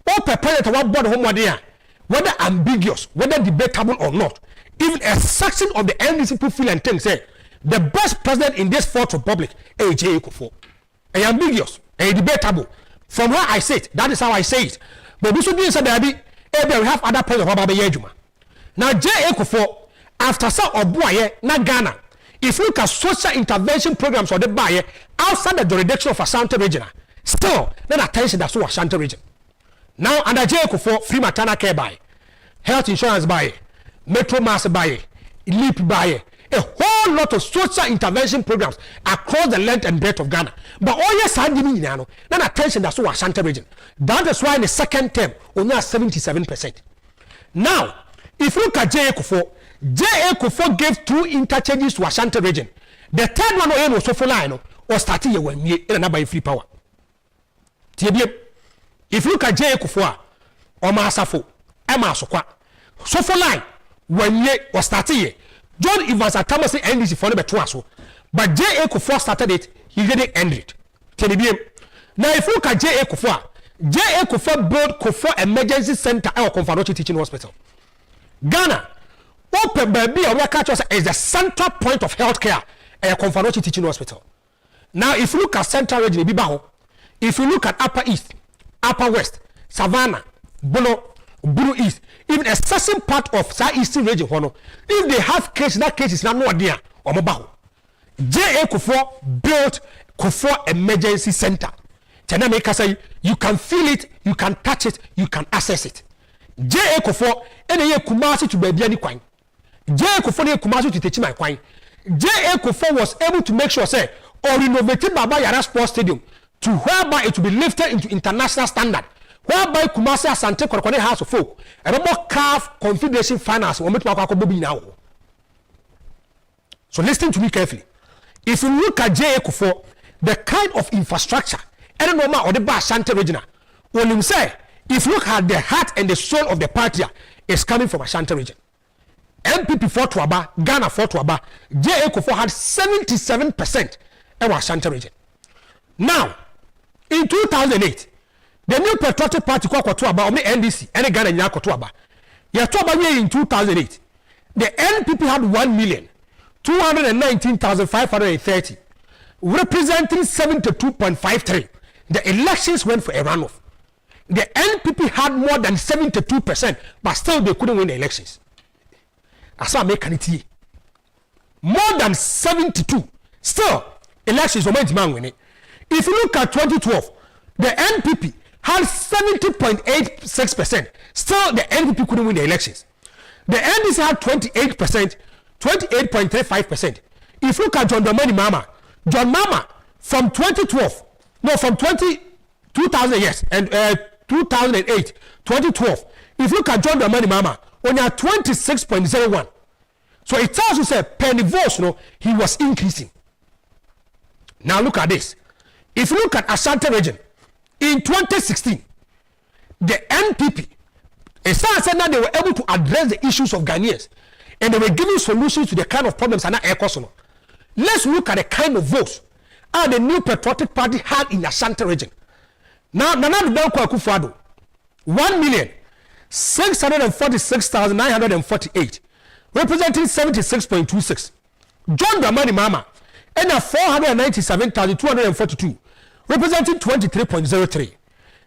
all prepared what board home there, whether ambiguous, whether debatable or not, even a section of the NDC people feel and think say the best president in this Fourth Republic is J. Akufo. Ambiguous, debatable. From where I say it, that is how I say it. But we should be said that we have other presidents. Now J. Akufo, after some of Boye, na Ghana, if you look at social intervention programs or the buyer outside the jurisdiction of Ashanti Region, still, then attention that's what Ashanti Region. Now, under J. Akufo, free maternal care buy, health insurance buy, metro mass buy, leap buy, a whole lot of social intervention programs across the length and breadth of Ghana. But all yes, then attention that's what Ashanti Region. That is why in the second term, only 77%. Now, if you look at J. Akufo gave 2 interchanges to Ashanti Region. The third one was so for line or starting here when we in another free power. If you look at J. Akufo or Masafo, Emma Sokwa, so for line when we was starting here. John Evans at Thomas NDC for number 2. But J. Akufo started it, he didn't end it. Now if you look at J. Akufo built Kufo Emergency Center or Confederation Teaching Hospital. Ghana, open baby or catch us is the central point of healthcare at Confederation Teaching Hospital. Now if you look at Central Region, if you look at Upper East, Upper West, Savannah, Bono, Buru East, even a certain part of Southeastern Region, if they have cases, that case is not no idea or Mabaho. J. Akufo built Kufo Emergency Center. Tena make us say you can feel it, you can touch it, you can access it. J. Akufo any Kumasi to baby any coin. J. Akufo any Kumasi to teach my coin. J. Akufo was able to make sure say or renovated Baba Yara Sports Stadium to whereby it will be lifted into international standard. Whereby Kumasi Asante Korokone House of Folk, a more CAF Confederation Finance will make now. So listen to me carefully. If you look at J. Akufo, the kind of infrastructure, and no matter or the Ashanti Region, when you say, if you look at the heart and the soul of the party, is coming from Ashanti Region. NPP for Tuaba, Ghana for Tuaba, J. Akufo had 77% of Ashanti Region. Now, in 2008, the new patriotic party called Tuaba, or the NDC, and Ghana in Tuaba. Tuaba in 2008, the NPP had 1,219,530, representing 72.53. The elections went for a runoff. The NPP had more than 72%, but still they couldn't win the elections. That's why I make it more than 72. Still, elections were winning. If you look at 2012, the NPP had 70.86%. Still, the NPP couldn't win the elections. The NDC had 28%, 28.35%. If you look at John Mahama, from 2012, no, from 2000, yes, and 2008, 2012. If you look at John Mahama, only at 26.01. So it tells you, say, penny votes, he was increasing. Now look at this. If you look at Ashanti Region, in 2016, the NPP, it said that they were able to address the issues of Ghanaians, and they were giving solutions to the kind of problems and not. Let's look at the kind of votes the new patriotic party had in Ashanti Region. Now, akufo-addo, 1,646,948, representing 76.26. John Mahama, and 497,242, representing 23.03.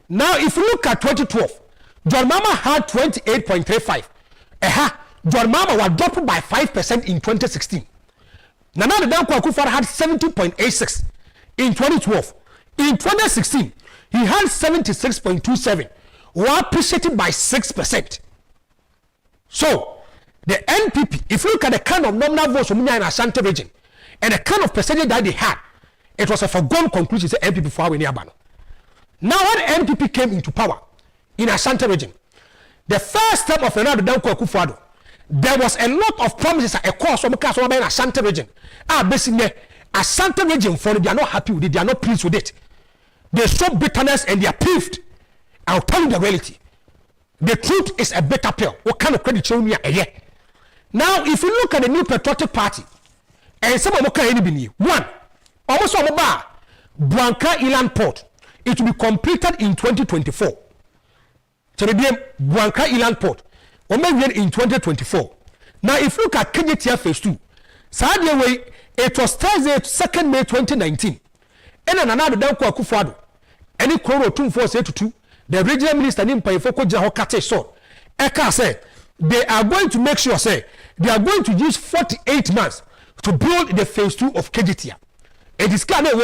Now, if you look at 2012, John Mahama had 28.35. John Mahama was dropped by 5% in 2016. Nana Akufo-Addo had 70.86 in 2012. In 2016, he had 76.27, were appreciated by 6%. So, the NPP, if you look at the kind of nominal votes from in Ashanti Region and the kind of percentage that they had, it was a foregone conclusion that NPP for our Now, when NPP came into power in Ashanti Region, the first step of Nana Akufo-Addo, there was a lot of promises at a course from Ashanti Region. Basically, Ashanti Region, they are not happy with it, they are not pleased with it. They show bitterness and they are peeved. I'll tell you the reality. The truth is a bitter pill. What kind of credit show me a year? Now, if you look at the new patriotic party, and some of them can be one, almost omoba Buanka Inland Port, it will be completed in 2024. JDM Buanka Inland Port, Omega in 2024. Now, if you look at Kencity phase 2, Saturday way, it was Thursday, 2nd May 2019. And another Danko akufo-addo, any Koro 242, the regional minister named Payefoko Jahokate saw. Eka said, they are going to make sure, say, they are going to use 48 months to build the phase 2 of Kencity. It is kind of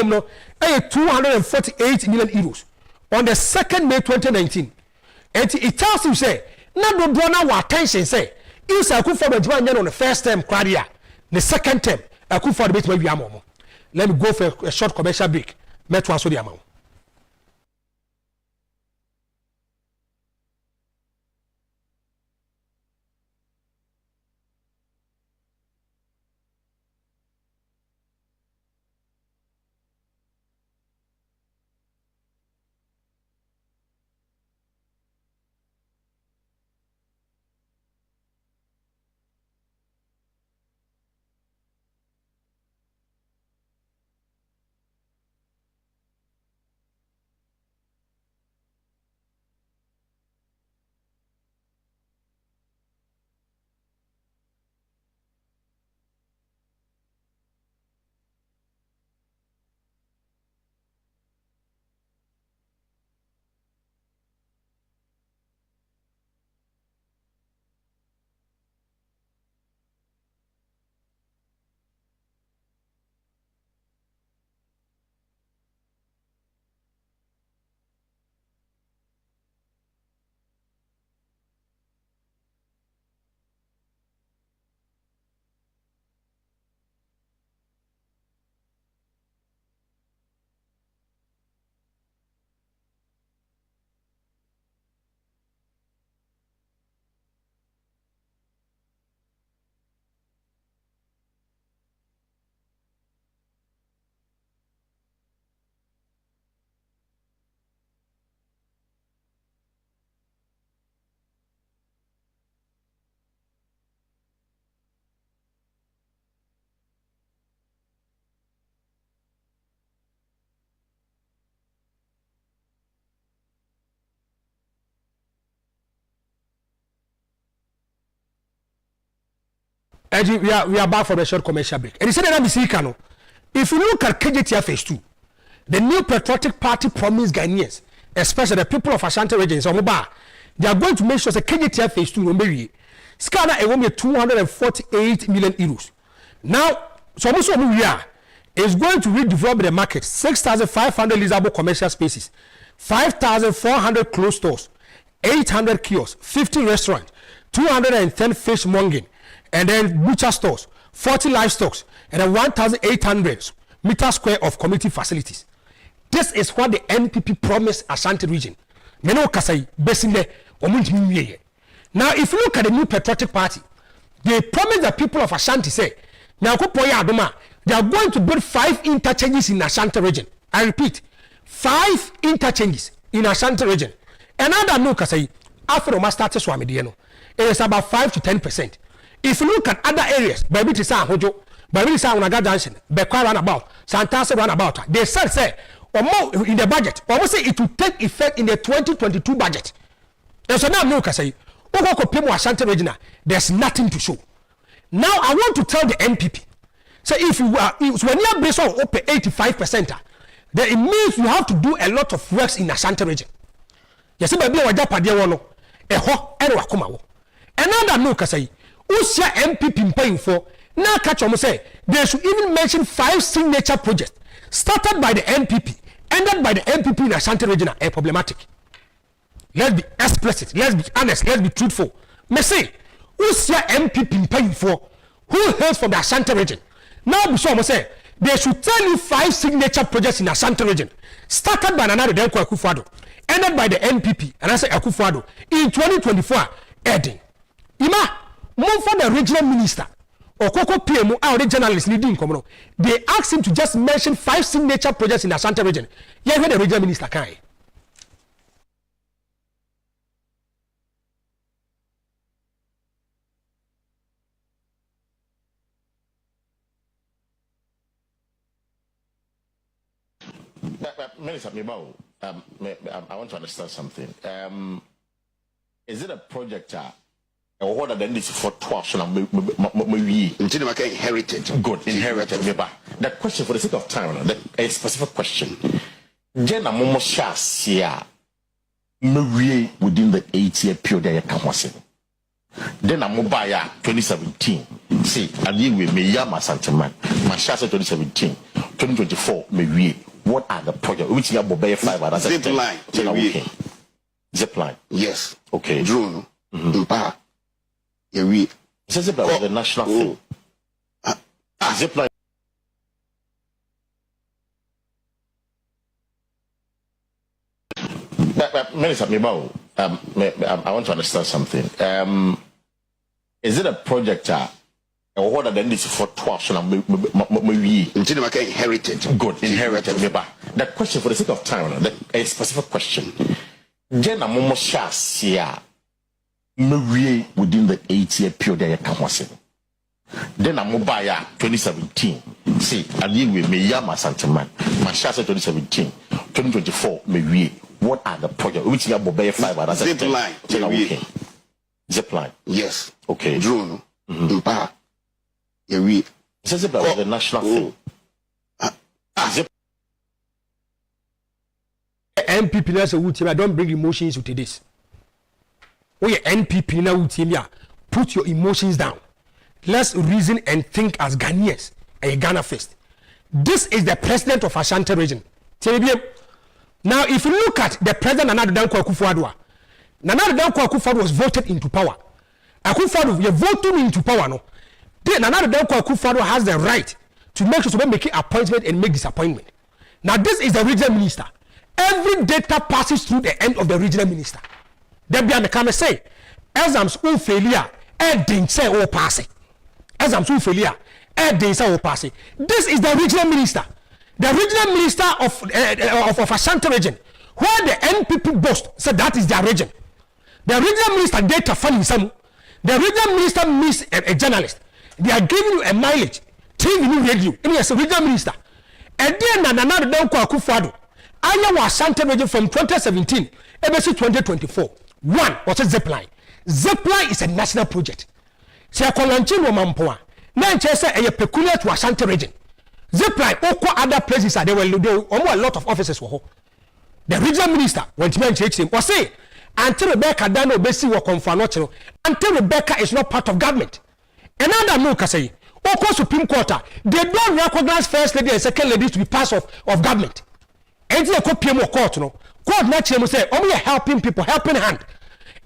248 million euros on the 2nd May 2019. And it tells you, say, not the donor wa attention, say, if akufo-addo on the first term, the second term, akufo-addo. Let me go for a short commercial break. Metro the amount. We are back for a short commercial break. And he said that if you look at Kencity phase 2, the new patriotic party promised Ghanaians, especially the people of Ashanti Region, they are going to make sure that Kencity phase 2 will be Scana a woman 248 million euros. Now, so much of we are is going to redevelop the market 6,500 leasable commercial spaces, 5,400 closed stores, 800 kiosks, 50 restaurants, 210 fish monging, and then butcher stores, 40 livestock, and then 1,800 meter square of community facilities. This is what the NPP promised Ashanti Region. Now, if you look at the new patriotic party, they promised the people of Ashanti, say, now they are going to build 5 interchanges in Ashanti Region. I repeat, 5 interchanges in Ashanti Region. Another no kasai, after the started Swamidiano, it is about 5 to 10%. If you look at other areas, Baby Tisa Hojo, Baby Tisa Unaga Junction, Bekwa runabout, Santasa runabout, they said, say, or more in the budget, or say it will take effect in the 2022 budget. And so now, no, Kasai, Ashanti Region, there's nothing to show. Now, I want to tell the NPP, so if you are, when you are based on 85%, then it means you have to do a lot of works in Ashanti Region. You see, baby, what Japan wano, another no, Kasai. Who's your NPP paying for? Now catch on say they should even mention 5 signature projects started by the NPP, ended by the NPP in Ashanti Region are problematic. Let's be explicit, let's be honest, let's be truthful. Me say, who's your NPP paying for? Who hails from the Ashanti Region? Now be sure say they should tell you 5 signature projects in Ashanti Region started by another Danko akufo-addo, ended by the NPP and I say akufo-addo in 2024 ending. Ima move for the regional minister or Koko PMO or the journalist leading Komono. They asked him to just mention 5 signature projects in the Ashanti Region. Yeah, the regional minister can. Minister Mibao, I want to understand something. Is it a project or what are the needs for 12 inherited? Good, inherited. The question, for the sake of time, a specific question. Jena Momo Shasia within the 8-year period. Then a mobile 2017. See, I deal with Mahama Santaman, Mashasa 2017, 2024, maybe. What are the projects? Which you have 5 zip line. Zip line. Yes. Okay. Drone. Impa. Yeri. Zip line was the national thing. Zip line. Minister Mibao, I want to understand something. Is it a project or what are the needs for 12 inherited? Good, inherited. The question, for the sake of time, a specific question. Jena Momo Shasia within the 8-year period. Then a mobile 2017. See, I deal with Mahama Santaman, Mashasa 2017, 2024, maybe. What are the projects? Which you have 5 zip line. Zip line. Yes. Okay. Drone. Impa. Yeri. Zip line was the national thing. Zip. NPP now say team, I don't bring emotions to this. We NPP now team, put your emotions down. Let's reason and think as Ghanaians and Ghana first. This is the president of Ashanti Region. JDM. Now, if you look at the president Nana Addo akufo-addo, Nana Addo akufo-addo was voted into power. Akufo-addo, you voted into power, no? Nana Addo akufo-addo has the right to make sure to make an appointment and make disappointment. Now, this is the regional minister. Every data passes through the end of the regional minister. There be an come say, exams who failure, didn't say or pass it. Exams who failure, didn't say or pass it. This is the regional minister. The regional minister of Ashanti Region, where the NPP boast said that is their region. The regional minister data funny some. The regional minister meets a journalist. They are giving you a mileage, TV radio. And as a regional minister, and then another akufo-addo. I was Ashanti Region from 2017, MSC 2024. One was a zip line. Zip line is a national project. Se akolanchi no mampoa. Na nchese a peculiar to Ashanti Region. Zipline, other places are there were a lot of officers for her. The regional minister went to mention him or say, until Rebecca Dano Bessie will confirm until Rebecca is not part of government. Another no say, Oko Supreme Court, they don't recognize first lady and second lady to be part of government. And they could PM court, no. Court naturally say, only helping people, helping hand.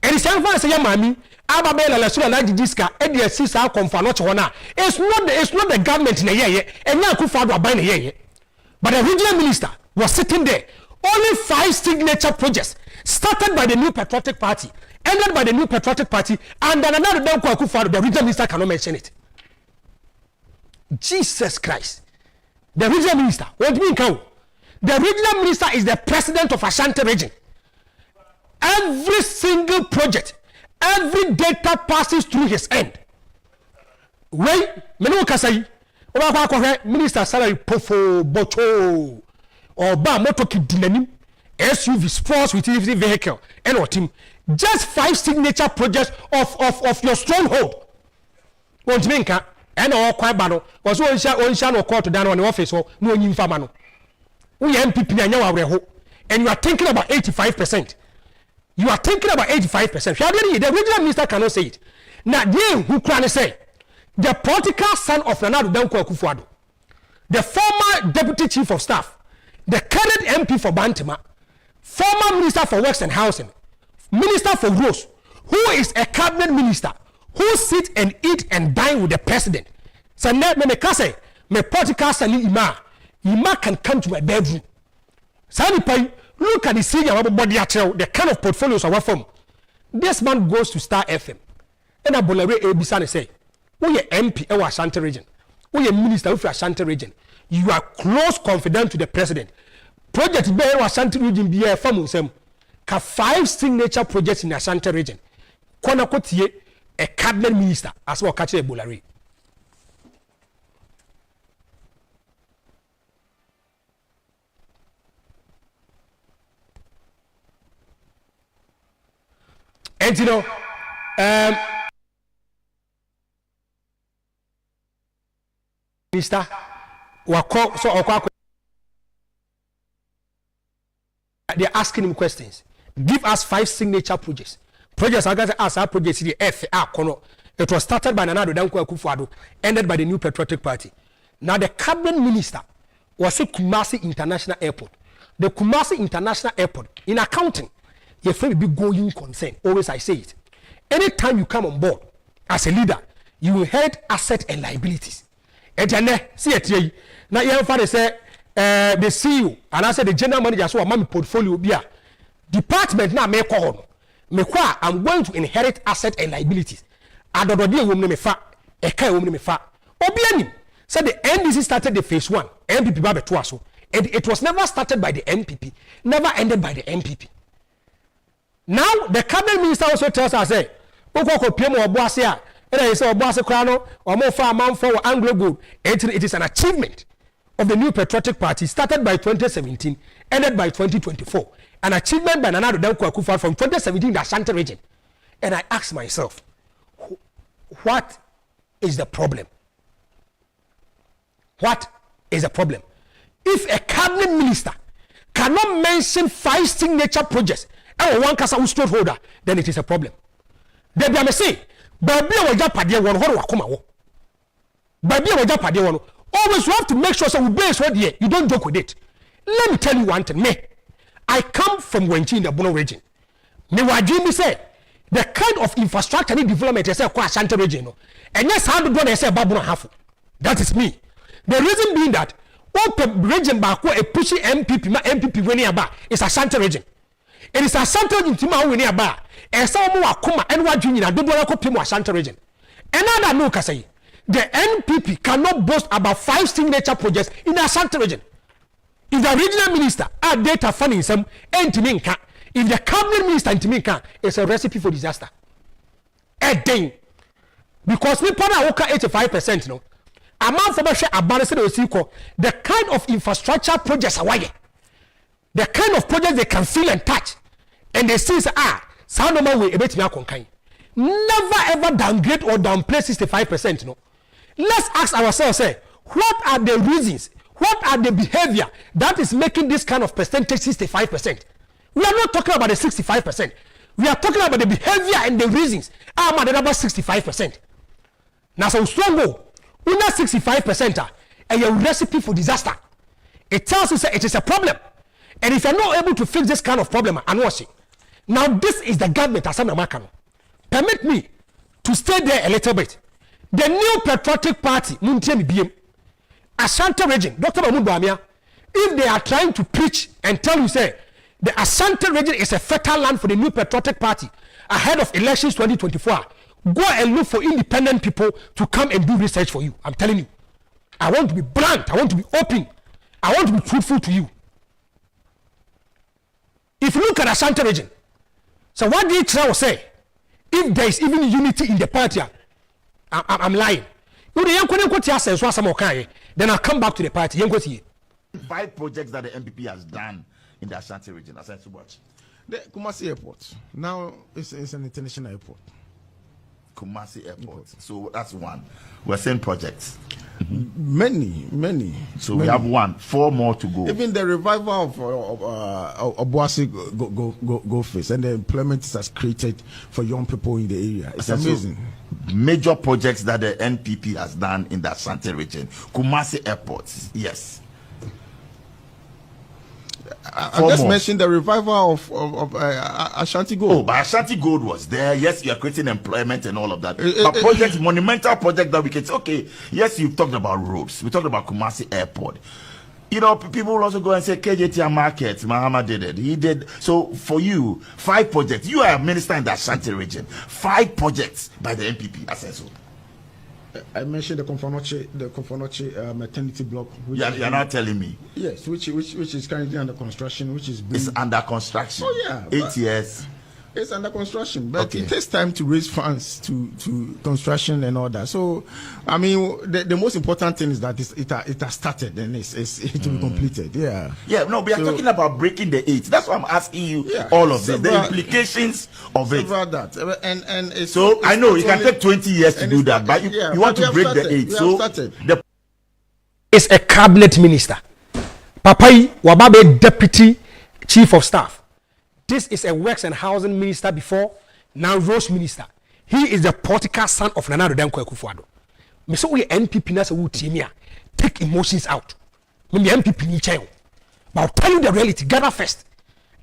And it's time for say, Mammy. Ababela la sura la diska edi asisa confirm not one. It's not the government in a year and now akufo-addo aban in a year. But the regional minister was sitting there. Only 5 signature projects started by the New Patriotic Party, ended by the New Patriotic Party, and then another down akufo-addo, the regional minister cannot mention it. Jesus Christ. The regional minister, what do you mean? The regional minister is the president of Ashanti Region. Every single project, every data passes through his end. Wait, menu kasai. Oba minister salary pofo bocho. Oba moto kidinanim. SUV sports utility vehicle and what team. Just 5 signature projects of your stronghold. Won't minka and all quite bano was one no court down on the office or no infamano. We NPP and you are thinking about 85%. You are thinking about 85%. The regional minister cannot say it. Now, who can say the political son of Nana Addo akufo-addo, the former deputy chief of staff, the current MP for Bantima, former minister for works and housing, minister for roads, who is a cabinet minister, who sit and eat and dine with the president. So now, me political son Ima can come to my bedroom. Sani look at the senior body, the kind of portfolios our firm. This man goes to Star FM. And a bolare ebisane say, we are MP of Ashanti Region. We are minister of Ashanti Region. You are close confidant to the president. Project be Ashanti Region be a firm sem. Ka 5 signature projects in Ashanti Region. Kona kotie a cabinet minister as well catch a bolare. And you know, Minister, they're asking him questions. Give us 5 signature projects. Projects are going to ask our projects the FA. It was started by Nana Addo, akufo-addo, ended by the New Patriotic Party. Now the cabinet minister was at Kumasi International Airport. The Kumasi International Airport, in accounting, you're free to be going concern. Always I say it. Anytime you come on board as a leader, you will inherit assets and liabilities. And then see it. Now you have say the CEO and I said the general manager so my portfolio be a department now make on. I'm going to inherit assets and liabilities. Adododi womne me fa, eka womne me fa. Obianim said the NDC started the phase 1. NPP ba beto aso. And it was never started by the NPP, never ended by the NPP. Now the cabinet minister also tells us say, "Okoko piem oboase a, e say oboase kra no, omo fa man for Anglo Gold." It is an achievement of the New Patriotic Party started by 2017, ended by 2024. An achievement by Nana Addo akufo-addo from 2017 in the Ashanti region. And I ask myself, what is the problem? What is the problem? If a cabinet minister cannot mention 5 signature projects and one kasa stakeholder, then it is a problem. Then I may say, baby, always you have to make sure we base what here. You don't joke with it. Let me tell you one thing. I come from Wenchi in the Bono region. Me wajimi say the kind of infrastructure and development is a Ashanti region. And yes, how do you say Babuno Hafu? That is me. The reason being that open region back where a pushing MPP when nearby is Ashanti region. It is Ashanti region to my when nearby. And some more Kuma and what junior don't want to copy more Ashanti region. Another no say the NPP cannot boast about 5 signature projects in the Ashanti region. If the regional minister add data funding some entiminka, if the cabinet minister entiminka, it's a recipe for disaster. A thing. Because we put our 85%, no. Amount for the kind of infrastructure projects are wide. The kind of projects they can feel and touch. And they see sound normal way a bit never ever downgrade or downplay 65%, no. Let's ask ourselves, say, what are the reasons? What are the behavior that is making this kind of percentage 65%? We are not talking about the 65%. We are talking about the behavior and the reasons. I'm at about 65%. Now, so strong go. Under 65% a recipe for disaster. It tells us that it is a problem. And if you're not able to fix this kind of problem, I know it. Now, this is the government. Permit me to stay there a little bit. The New Patriotic Party, Ashanti region, Dr. Bawumia, if they are trying to preach and tell you, say, the Ashanti region is a fertile land for the New Patriotic Party ahead of elections 2024, go and look for independent people to come and do research for you. I'm telling you. I want to be blunt. I want to be open. I want to be truthful to you. If you look at Ashanti region, so what did Trump say? If there is even unity in the party, I'm lying. Then I'll come back to the party. 5 projects that the NPP has done in the Ashanti region. Ashanti watch. The Kumasi Airport. Now it's an international airport. Kumasi Airport. So that's one. We're saying projects. Many. So we have 1, 4 more to go. Even the revival of Obuasi go face and the employment it has created for young people in the area. It's amazing. Major projects that the NPP has done in the Ashanti region. Kumasi Airport, yes. I just mentioned the revival of Ashanti Gold. Oh, but Ashanti Gold was there. Yes, you are creating employment and all of that. But projects, monumental project that we can say, okay, yes, you've talked about roads. We talked about Kumasi Airport. You know, people will also go and say, KJT Market, Mahama did it. He did. So for you, 5 projects. You are a minister in the Ashanti region. 5 projects by the NPP. I said so. I mentioned the Konfonoche maternity block. You're not telling me. Yes, which is currently under construction, which is it's under construction. Oh yeah, 8 years. It's under construction, but it takes time to raise funds to construction and all that. So, I mean, the most important thing is that it has started and it will be completed. Yeah. Yeah. No, we are talking about breaking the 8. That's why I'm asking you all of this, the implications of it. That and it's, so I know it can take 20 years to do that, but you want to break the 8. So it's a cabinet minister. Papai Wababe deputy chief of staff. This is a works and housing minister before, now roads minister. He is the political son of Nana Addo akufo-addo. Me so we NPP na se wo timia. Take emotions out. Me NPP ni chen. But I'll tell you the reality. Gather first.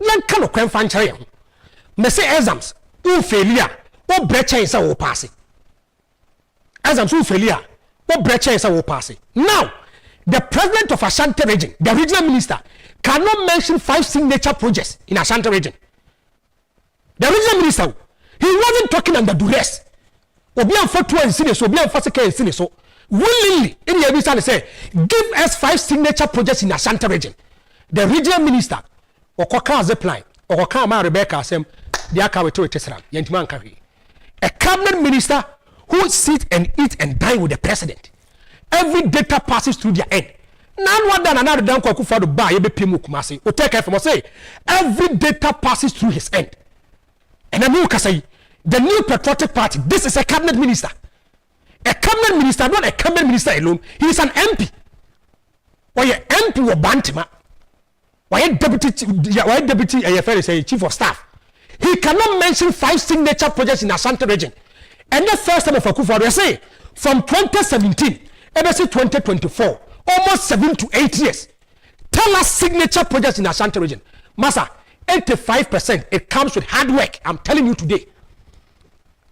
Yan kan o kwen fan chere. Me say exams, u failure, o brecha isa wo pass. Exams u failure, o brecha isa wo pass. Now, the president of Ashanti Region, the regional minister, cannot mention 5 signature projects in Ashanti Region. The regional minister, he wasn't talking under duress. Obi am for 2 and sine so, obi am for second sine so. Willingly, in the minister say, give us 5 signature projects in Ashanti Region. The regional minister, Okoka Zepline, Okoka Ma Rebecca Asem, the Akaweto Tesram, Yentiman Kari. A cabinet minister who sit and eat and dine with the president. Every data passes through their end. None one than another down akufo-addo buy ebe pimu kumasi. O take care from say every data passes through his end. And then you can say the new patriotic party. This is a cabinet minister. A cabinet minister, not a cabinet minister alone. He is an MP. Why a MP or Bantima? Why a deputy say chief of staff? He cannot mention 5 signature projects in Ashanti Region. And the first time of akufo-addo, I say from 2017. Ever since 2024, almost 7 to 8 years. Tell us signature projects in Ashanti Region. Masa, 85% it comes with hard work. I'm telling you today.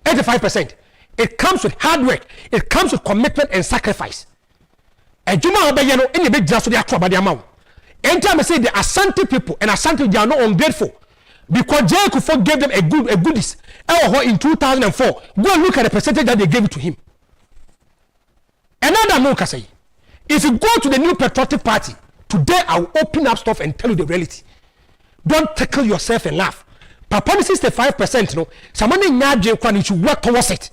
85%. It comes with hard work. It comes with commitment and sacrifice. And Juma Obayano, any big just to the actual body amount. Anytime I say the Ashanti people and Ashanti, they are not ungrateful. Because Jay Akufo gave them a goodies. In 2004, go and look at the percentage that they gave to him. Another no say, if you go to the new patriotic party, today I will open up stuff and tell you the reality. Don't tickle yourself and laugh. Papa 65%, no, someone in Nigeria should work towards it.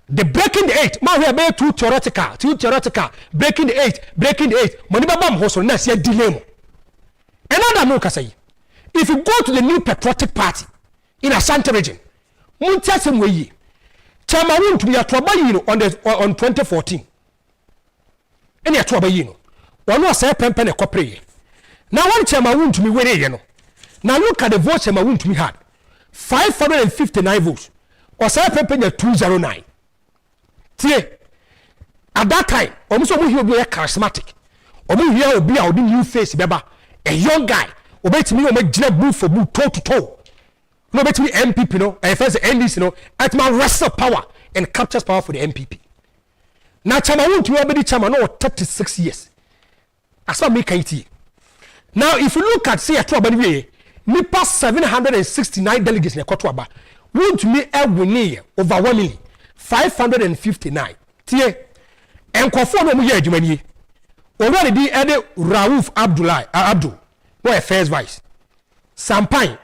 The breaking the 8, man, we are too theoretical, breaking the 8, money babam hustle, na see delay. Another no say, if you go to the new patriotic party in Ashanti Region, Muntia Semweyi, Chama won to be a trouble on 2014. Any a trouble, one was a pempen a copy. Now, one chairman won to me where you know. Now, look at the votes chairman won to me had 559 votes, or say pempen 209. See, at that time, almost all here will be charismatic. Almost here will be our new face, Baba, a young guy, obey to me, or make Gina move for move toe to toe. No, bet me NPP, no, and first the NDC, no, at my wrestle power and captures power for the NPP. Now, Chama won't you already Chama no 36 years. As far make it. Now, if you look at say a trouble way, me pass 769 delegates in a Kotwaba, won't me win overwhelmingly 559. Tie, and conform no year Jumani. Already the Ede Rauf Abdul, no a first vice. Sampine,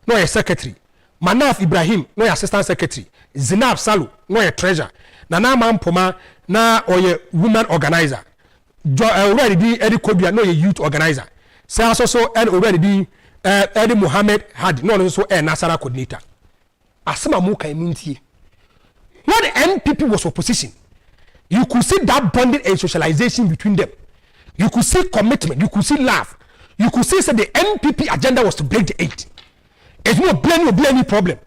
no a secretary. Manaf Ibrahim, no assistant secretary. Zinab Salu, no a treasurer. Nana Mampoma, na or woman organizer. Already the Eddie Kobia, no a youth organizer. Say also and already the Eddie Muhammad had no also a Nasara coordinator. Asama Muka Minti. When the NPP was opposition, you could see that bonding and socialization between them. You could see commitment, you could see love. You could see that the NPP agenda was to break the 8. It's not blame problem.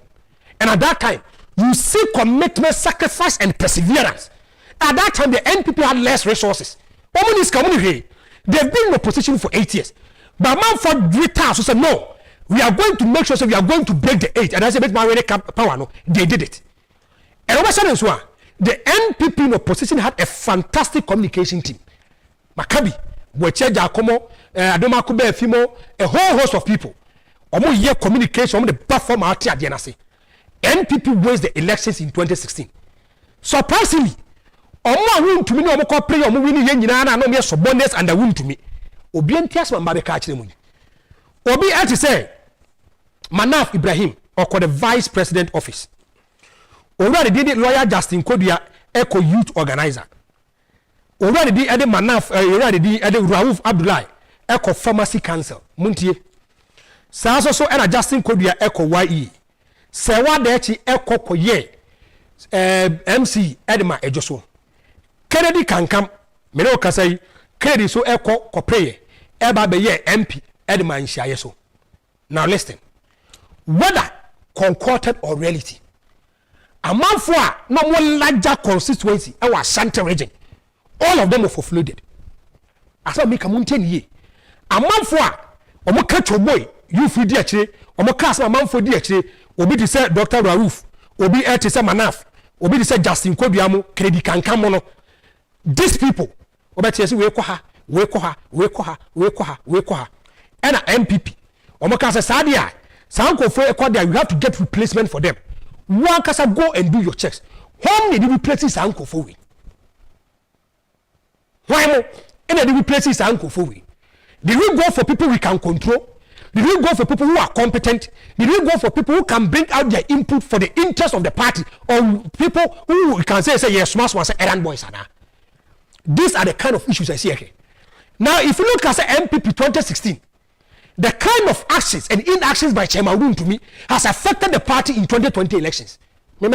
And at that time, you see commitment, sacrifice, and perseverance. At that time, the NPP had less resources. They've been in opposition for 8 years. But Manford retired, so said, no, we are going to make sure we are going to break the 8. And I said, power, no, they did it. And over sudden, the NPP in opposition had a fantastic communication team. Makabi, Weche Jacomo, Adoma Kube Fimo, a whole host of people. Omo year communication, the platform out here, NPP wins the elections in 2016. Surprisingly, omo win to me no omo pray omo win yen nyina na no me subordinates and win to me. Obi entias ma be ka kire mu. Obi ati say Manaf Ibrahim or the vice president office. Already did lawyer Justin Kodua echo youth organizer. Already did Ede Manaf, already did Ede Rauf Abdullah echo pharmacy council. Muntie. Saso so ena Justin Kodua echo YE. Sewa dechi echo koye MC Edema Ejoso. Kennedy Kankam, Meno Kasai, Kennedy so echo kopeye, eba beye MP Edema Nshayeso. Now listen, whether concocted or reality, a man for no more larger constituency, our Ashanti region, all of them were flooded. I saw me come ye. A man for a more catch your boy, you free DH, or more cast a man for DH, will be to say Dr. Rauf, will be to say Manaf, will be to say Justin Kobiamo, Kennedy Kankamono. These people, Obetiasi Wekoha, and a NPP. Omakasa Sadia, Sanko for Equadia, you have to get replacement for them. One kasa go and do your checks. How many replaces Sanko for we? Why more? Any replaces Sanko for we? Did we go for people we can control? Did we go for people who are competent? Did we go for people who can bring out their input for the interest of the party? Or people who can say yes, smash one, say errand boys are now. These are the kind of issues I see here. Now, if you look at the NPP 2016, the kind of actions and inactions by Chairman Room to me has affected the party in 2020 elections. I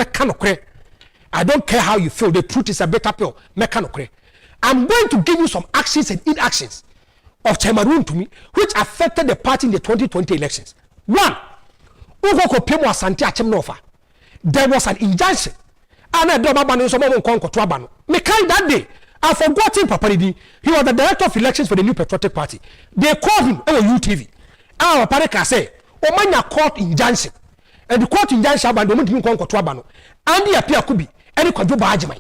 don't care how you feel. The truth is a better pill. I'm going to give you some actions and inactions of Chairman Room to me which affected the party in the 2020 elections. One, there was an injunction. That day, I've forgotten Paparidi. He was the director of elections for the New Patriotic Party. They called him on UTV. Our Pareka say, Omanya court injunction. And the court injunction about the Muntin Conco Trabano. And the appear could be any control by Ajamai.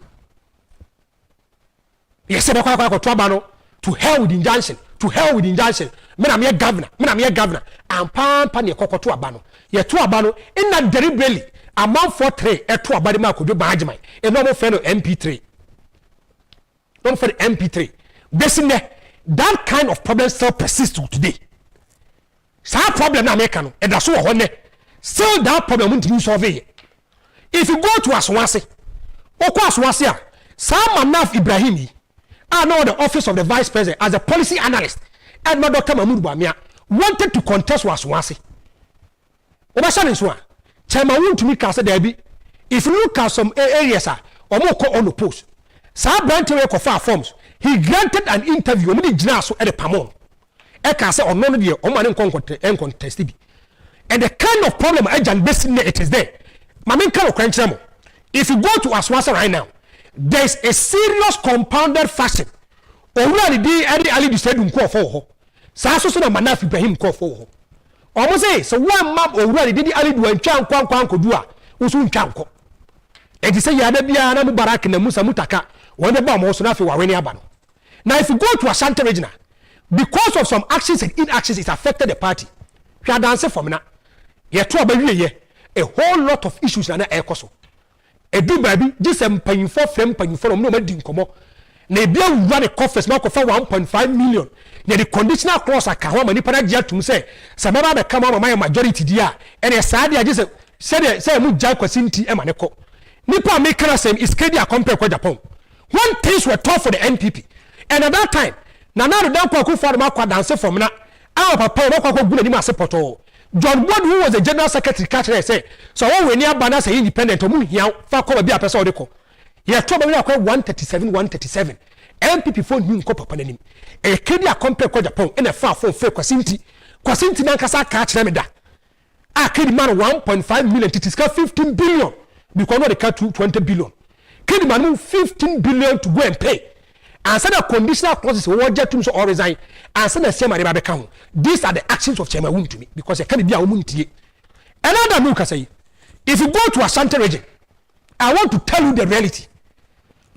Yes, said Trabano to hell with injunction. To hell with injunction. Menamia governor. And Pampania Coco Trabano. Yet Trabano in that deliberately. A month for 3 at Trabadima could do by Ajamai. A normal friend of MP3. Don't for the MP3. Basically, that kind of problem still persists today. That problem na make and that's what one still that problem won't you solve it. If you go to Aswasi, Sam Manaf Ibrahimi, I know the office of the vice president as a policy analyst, and my Dr. Mahmoud Bawumia wanted to contest Aswasi. Obashan is one. Chairman to me say there be. If you look at some areas or more call on the post. Sam Brantley for forms. He granted an interview with the Jinaso at the Pamon. Eka say on none of the Oman contested. And the kind of problem it is there. If you go to Aswasa right now, there is a serious compounded fashion. Already any Ali decided to call for her. Sasso na Manaf Ibrahim call for her. Almost say so one map already did Ali do and chan kwan kodua usun chanko. And say Yadabia na Mubarak na Musa Mutaka when the bomb also na fi waweni abano. Now if you go to Ashanti Region, because of some actions and inactions, it affected the party. We are dancing from now. A whole lot of issues na air koso. A do baby, just paying for no making come up. Nebia run a coffers mark of 1.5 million. The conditional clause I can't manipulate to say, some other come out of my majority dia, and a sad I just said, Kencity Media. Nipa make same is Kedia compare with Japan. One things were tough for the NPP, and at that time, Nana the akufo-addo dance from now. Our papa no good anymore support. John Wood, who was the general secretary, catcher say, so when near Banas independent, here, for be a person. He had trouble 137. NPP phone new copper panenim. A Kedia compare with Japan in a far from Kencity Nankasa catch them that. I can man 1.5 million, it is 15 billion. Because no, they cut 20 billion. Can man 15 billion to go and pay. And send a conditional clauses what jet or resign and send a same account. These are the actions of Chairman Woon to me because I can't be a woman to you. Another look I say, if you go to Ashanti Region, I want to tell you the reality.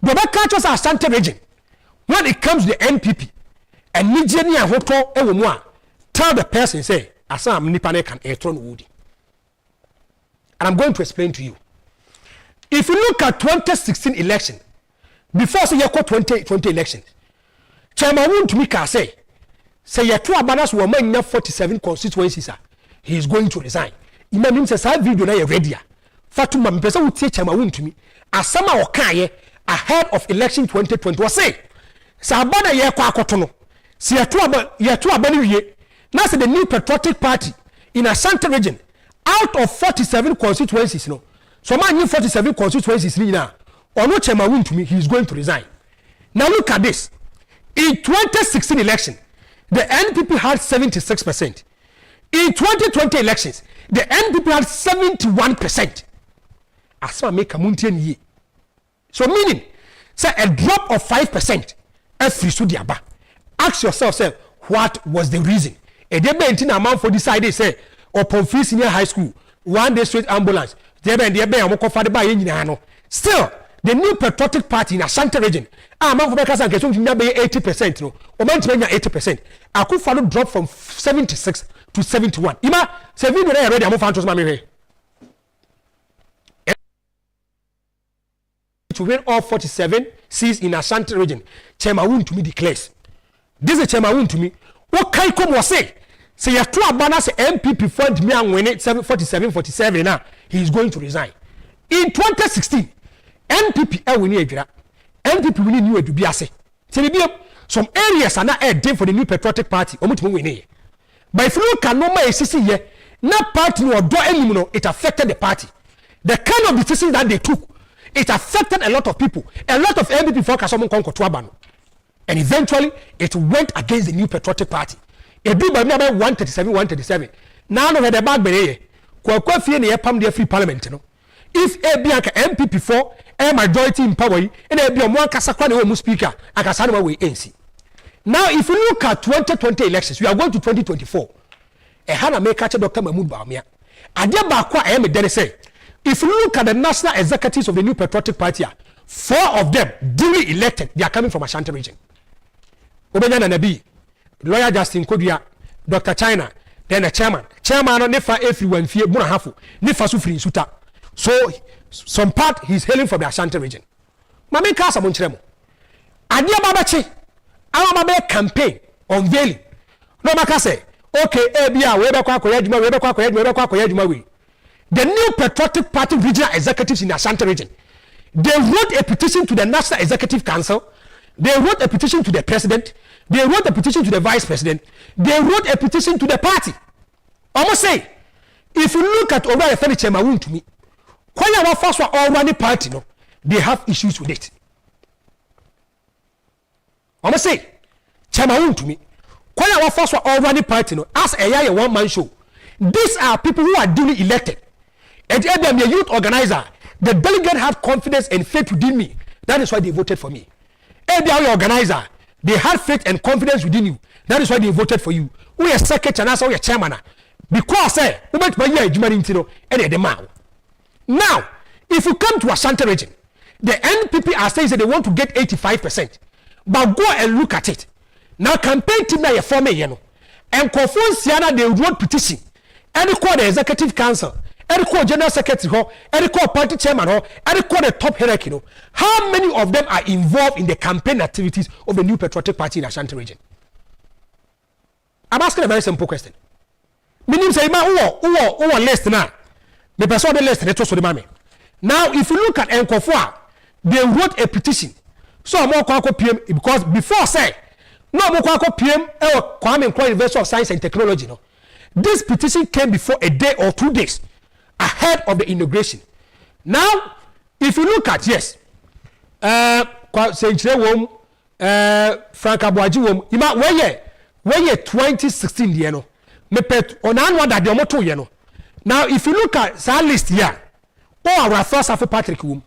The back cultures are Ashanti Region. When it comes to the NPP and Nigeria Hoto Ewomwa, tell the person say, Asam Nipane can Electoral Woody. And I'm going to explain to you. If you look at 2016 election, before say 2020 elections, Chairman Woon to me can say you two abanas were 47 constituencies, he is going to resign. imam say sa video na ye ready fatuma me pese wo tie chama wontumi asama o kan ahead of election 2020 was say sa abana ye kwa akoto no se yeto abani wie na say the new patriotic party in Ashanti Region out of 47 constituencies no so man new 47 constituencies ni na ono chama wontumi he is going to resign. Now look at this. In 2016 election the NPP had 76%. In 2020 elections the NPP had 71%. Asma make a mountain ye. So meaning, say a drop of 5% every studiaba. Ask yourself, say, what was the reason? A day in amount for decided say, upon free senior high school, 1 day straight ambulance. Still, the new patriotic party in Ashanti Region, amount for Bekas and Kesung 80%, no, or 80%. Akufo-Addo dropped from 76 to 71. Ima, 7 already, I'm to mammy. To win all 47 seats in Ashanti Region, Chema to me declares. This is Chema to me. What can come was say you have 2 banners MPP fund me and win it 47 now. He is going to resign. In 2016, NPP win it. NPP win new to be ase. Some areas are not dead for the new patriotic party. But if you look at no more here, not party or do any it affected the party. The kind of decisions that they took. It affected a lot of people. A lot of MPP focus on Konko. And eventually, it went against the new patriotic party. It did by 137. Now, no the bag be kwa fie ne yepam de free parliament no. If a bianca MPP for a majority in power, and a be one kasakwa ne wo speaker, akasa no we NC. Now, if you look at 2020 elections, we are going to 2024. A hana make catch Dr. Mahmoud Bawumia. Adia ba kwa me dene say. If you look at the national executives of the new patriotic party, 4 of them duly elected, they are coming from Ashanti Region. Obenya Nabi, Lawyer Justin Kodua, Dr. China, then the chairman. Chairman on nefa everyone fear buna hafu, nefa sufri suta. So some part he's hailing from the Ashanti Region. Mame kasa monchiremo. Adia babachi, our babe campaign unveiling. No makase. Okay, ebia we be kwa koyeduma we. The new patriotic party regional executives in the Ashanti Region, they wrote a petition to the National Executive Council, they wrote a petition to the president, they wrote a petition to the vice president, they wrote a petition to the party. Almost say, if you look at over the furniture, to me, when our first one all running party, no, they have issues with it. Almost say, Chema to me, when our first one all running party, no, as a one-man show, these are people who are duly elected. And I'm a youth organizer. The delegate have confidence and faith within me. That is why they voted for me. And the organizer, they had faith and confidence within you. That is why they voted for you. We are secretary and also we are chairman. Because we went by year now, if you come to Ashanti Region, the NPP are saying that they want to get 85%. But go and look at it. Now campaign team na former and confirm Siana they wrote petition. And they call the executive council. And they call general secretary, and they call party chairman, and they call the top hierarchy. How many of them are involved in the campaign activities of the new patriotic party in Ashanti Region? I'm asking a very simple question. Meaning say, who list now? The person the list, they the mommy. Now, if you look at Nkofua, they wrote a petition. So I'm more PM because before say, no more PM Kwame Nkrumah University of Science and Technology. No, this petition came before a day or 2 days ahead of the inauguration. Now, if you look at yes, Century Wom, Frank Abuaji Wom, ima where 2016 you know, me pet on annual that the moto you know. Now, if you look at that list here, our Rafael Safo Patrick Wom,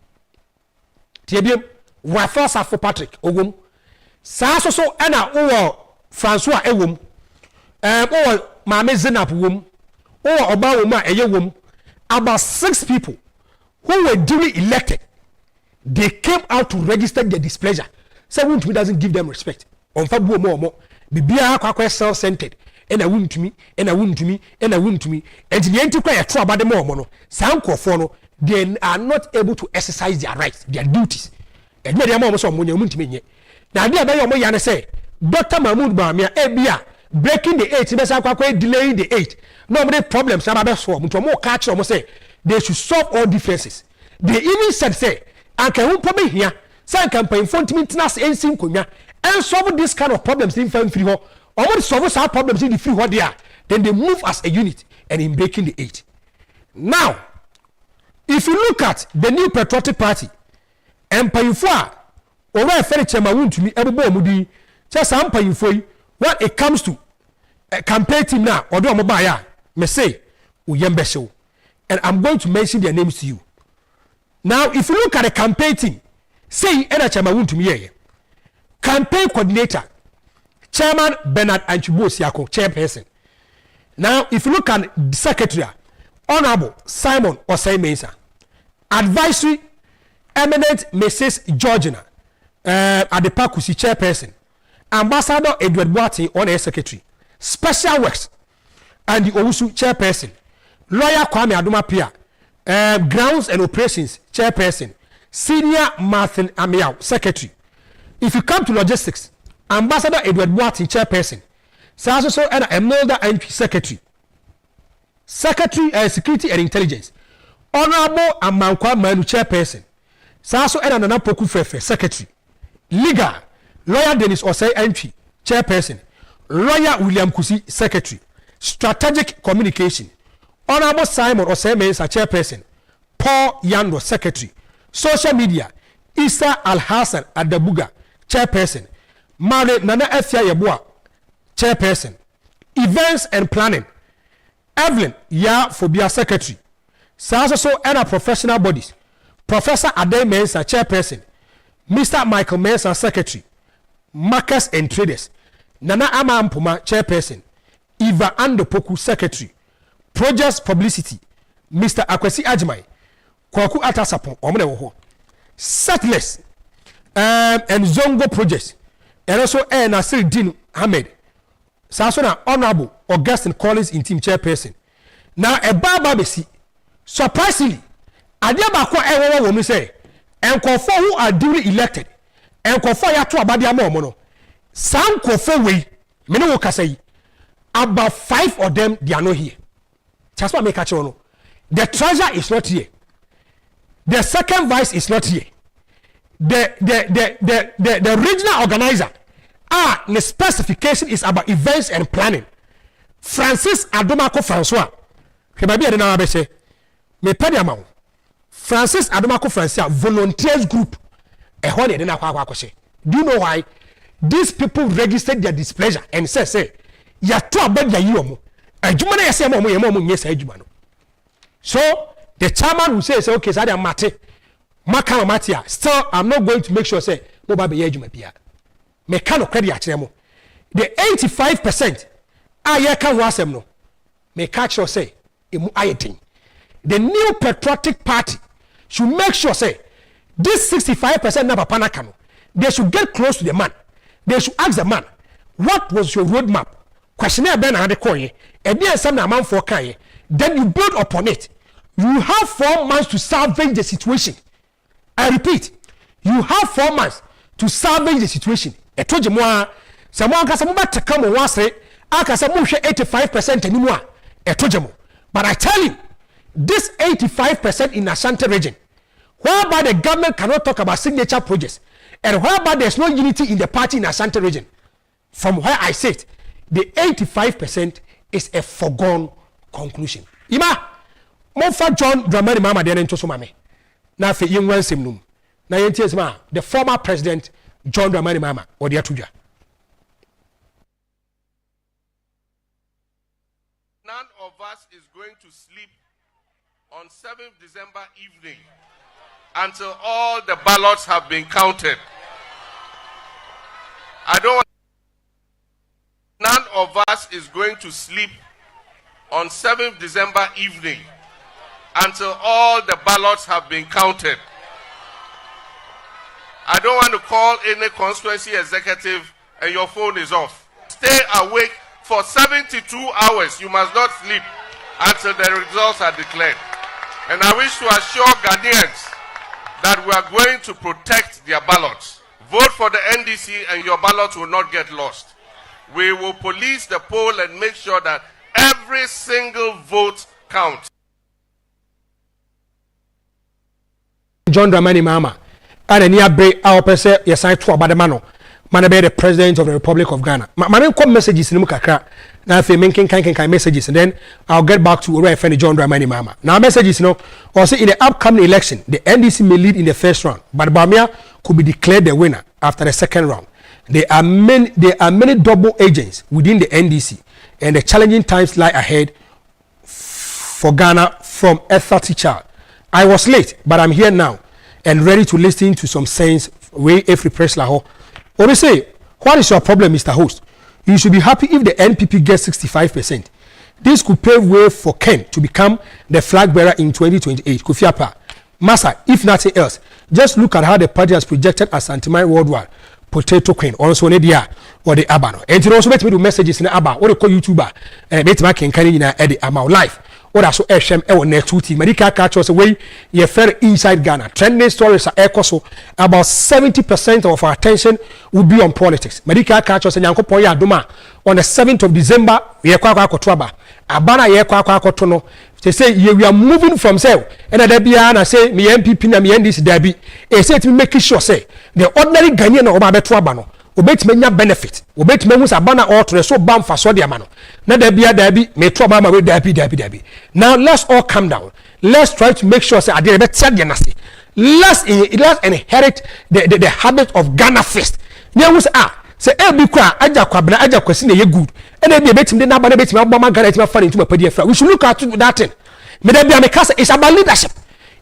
TBM Rafael Safo Patrick Wom, so ena Francois Ewom, Mame Zenap Wom, Bawumia Wom. About 6 people who were duly elected, they came out to register their displeasure. Someone to me doesn't give them respect. On Fabu more. Bibia Kwakwa self-centered. And I wouldn't to me, and I wouldn't to me, and I wouldn't to me. And the anti-quire trouble about the more. Sanko they are not able to exercise their rights, their duties. And many are almost on when you wouldn't mean. Now, dear Bayamo Yana say, Dr. Mahmoud Bawumia, Ebia, breaking the 8 best delaying the 8 no many problems na ba so mo to mo catch them say they should solve all differences. They even said say anka hu po be hia say campaign fontimintinas ensin konwa and solve this kind of problems in free ho or solve some problems in the free ho there, then they move as a unit and in breaking the 8. Now if you look at the new patriotic party empayifo a over fere chema wuntumi ebobo omudi just empayifo yi when it comes to a campaign team now odo omoba ya me say uyembesho, and I'm going to mention their names to you. Now if you look at the campaign team, say ena chema wuntumi ye campaign coordinator chairman Bernard Anchibo-Siako, chairperson. Now if you look at the secretary Honorable Simon Osei-Mensah, advisory eminent Mrs. Georgina Adepakusi, chairperson. Ambassador Edward Boati on air secretary. Special works and the Owusu chairperson. Lawyer Kwame Adoma-Pia, grounds and operations chairperson. Senior Martin Amiao, secretary. If you come to logistics, Ambassador Edward Boati, chairperson. So and Emelda Entry, secretary. Secretary Security and Intelligence. Honorable Amankwa Manu, chairperson. Saso and Nana Poku Fefe, secretary. Legal, lawyer Dennis Osei Entry, chairperson. Lawyer William Kusi, secretary. Strategic communication. Honorable Simon Osei-Mensah, chairperson. Paul Yando, secretary. Social media. Isa Al-Hassan Adabuga, chairperson. Mare Nana Efia Yeboah, chairperson. Events and planning. Evelyn Ya Phobia, secretary. So and professional bodies. Professor Ade Mensah, chairperson. Mr. Michael Mensah, secretary. Markets and traders. Nana Ama Mpoma, chairperson. Eva Andopoku, secretary. Projects publicity. Mr. Akwesi Ajimai. Kwaku Atasapon, Omnewoho. Settlers and Zongo projects. And also Nasir Din Ahmed. Sasona Honorable Augustine Collins in team chairperson. Now a baba besi. Surprisingly, adia bakwa ewo wo me say enkofo who are duly elected enkofo ya to abadia ma omo no san kofo we me no kasa yi about 5 of them they are not here. Just what make catch no. The treasurer is not here. The second vice is not here. The regional organizer the specification is about events and planning. Francis Adomako Francois kebabi na be say me pedi amount. Francis Adomako Francia volunteers group do you know why? These people registered their displeasure and say ya to abeg ya yomo adwuma na yese mo nyesa adwuma no. So the chairman will say okay so that mate maka matia still I'm not going to make sure say mo ba be adwuma bia me ka no kwede a kire mo the 85% aye kan ho asem no me catch sure say emu ayetin. The new patriotic party should make sure say this 65% na papa na kano they should get close to the man. They should ask the man what was your roadmap. Questionnaire ben na de koye e dey some na man for kan then you build upon it. You have 4 months to salvage the situation. I repeat, you have 4 months to salvage the situation. E toje mo a someone ka some bet come on wase aka say mo hwe 85% animu a e toje mo. But I tell you, this 85% in Ashanti region, whereby the government cannot talk about signature projects, and whereby there's no unity in the party in Ashanti region, from where I sit, the 85% is a foregone conclusion. Ima, Mofa John Dramani Mahama de nto so mame. Na fe yin wansem num. Na yenties ma, the former president John Dramani Mahama odi atudwa. None of us is going to sleep on 7th December evening until all the ballots have been counted. None of us is going to sleep on 7th December evening until all the ballots have been counted. I don't want to call any constituency executive and your phone is off. Stay awake for 72 hours. You must not sleep until the results are declared. And I wish to assure Ghanaians that we are going to protect their ballots. Vote for the NDC and your ballot will not get lost. We will police the poll and make sure that every single vote counts. John Dramani Mahama, and a near break our person, yes, I to Abadamano, man, be the president of the Republic of Ghana. Man, come messages in Mukaka. Now, if you making kind messages, and then I'll get back to where I find John Dramani Mahama. Now, messages, also in the upcoming election, the NDC may lead in the first round, but Bawumia could be declared the winner after the second round. There are many double agents within the NDC, and the challenging times lie ahead for Ghana from a 30 child. I was late, but I'm here now and ready to listen to some sense. Way every press laho. Or say, what is your problem, Mr. Host? You should be happy if the NPP gets 65%. This could pave way for Ken to become the flag bearer in 2028. Kofiapa, Massa, if nothing else, just look at how the party has projected Ashanti worldwide. Potato queen also Nedia or the Abano. And it also met me to messages in Abba or the call YouTuber and making Canadian at the Amount Life. Or also Shem or Netuti, Medica catchers away, ye fair inside Ghana. Trending stories are echo about 70% of our attention will be on politics. Medica catchers and Yanko Poya Duma on the 7th of December, ye Kwaka Kotraba, Abana ye Kwaka Kotono. They say we are moving from sale, and at Debiana say me NPP na me NDC Debi. They say to make sure say the ordinary Ghanaian or Babetwabano, obey me benefit, obey me who's a banner or to so bam for Sodiamano. Na Debi, me Trobama with Debi. Now let's all calm down. Let's try to make sure say I did a better dynasty. Let's inherit the habit of Ghana first. There was say be kwa aja kwasi na ye good and then be betim de na ba na betim aboma Ghana etima fan into my pdf. We should look at that thing. Me dey be amekasa it's about leadership.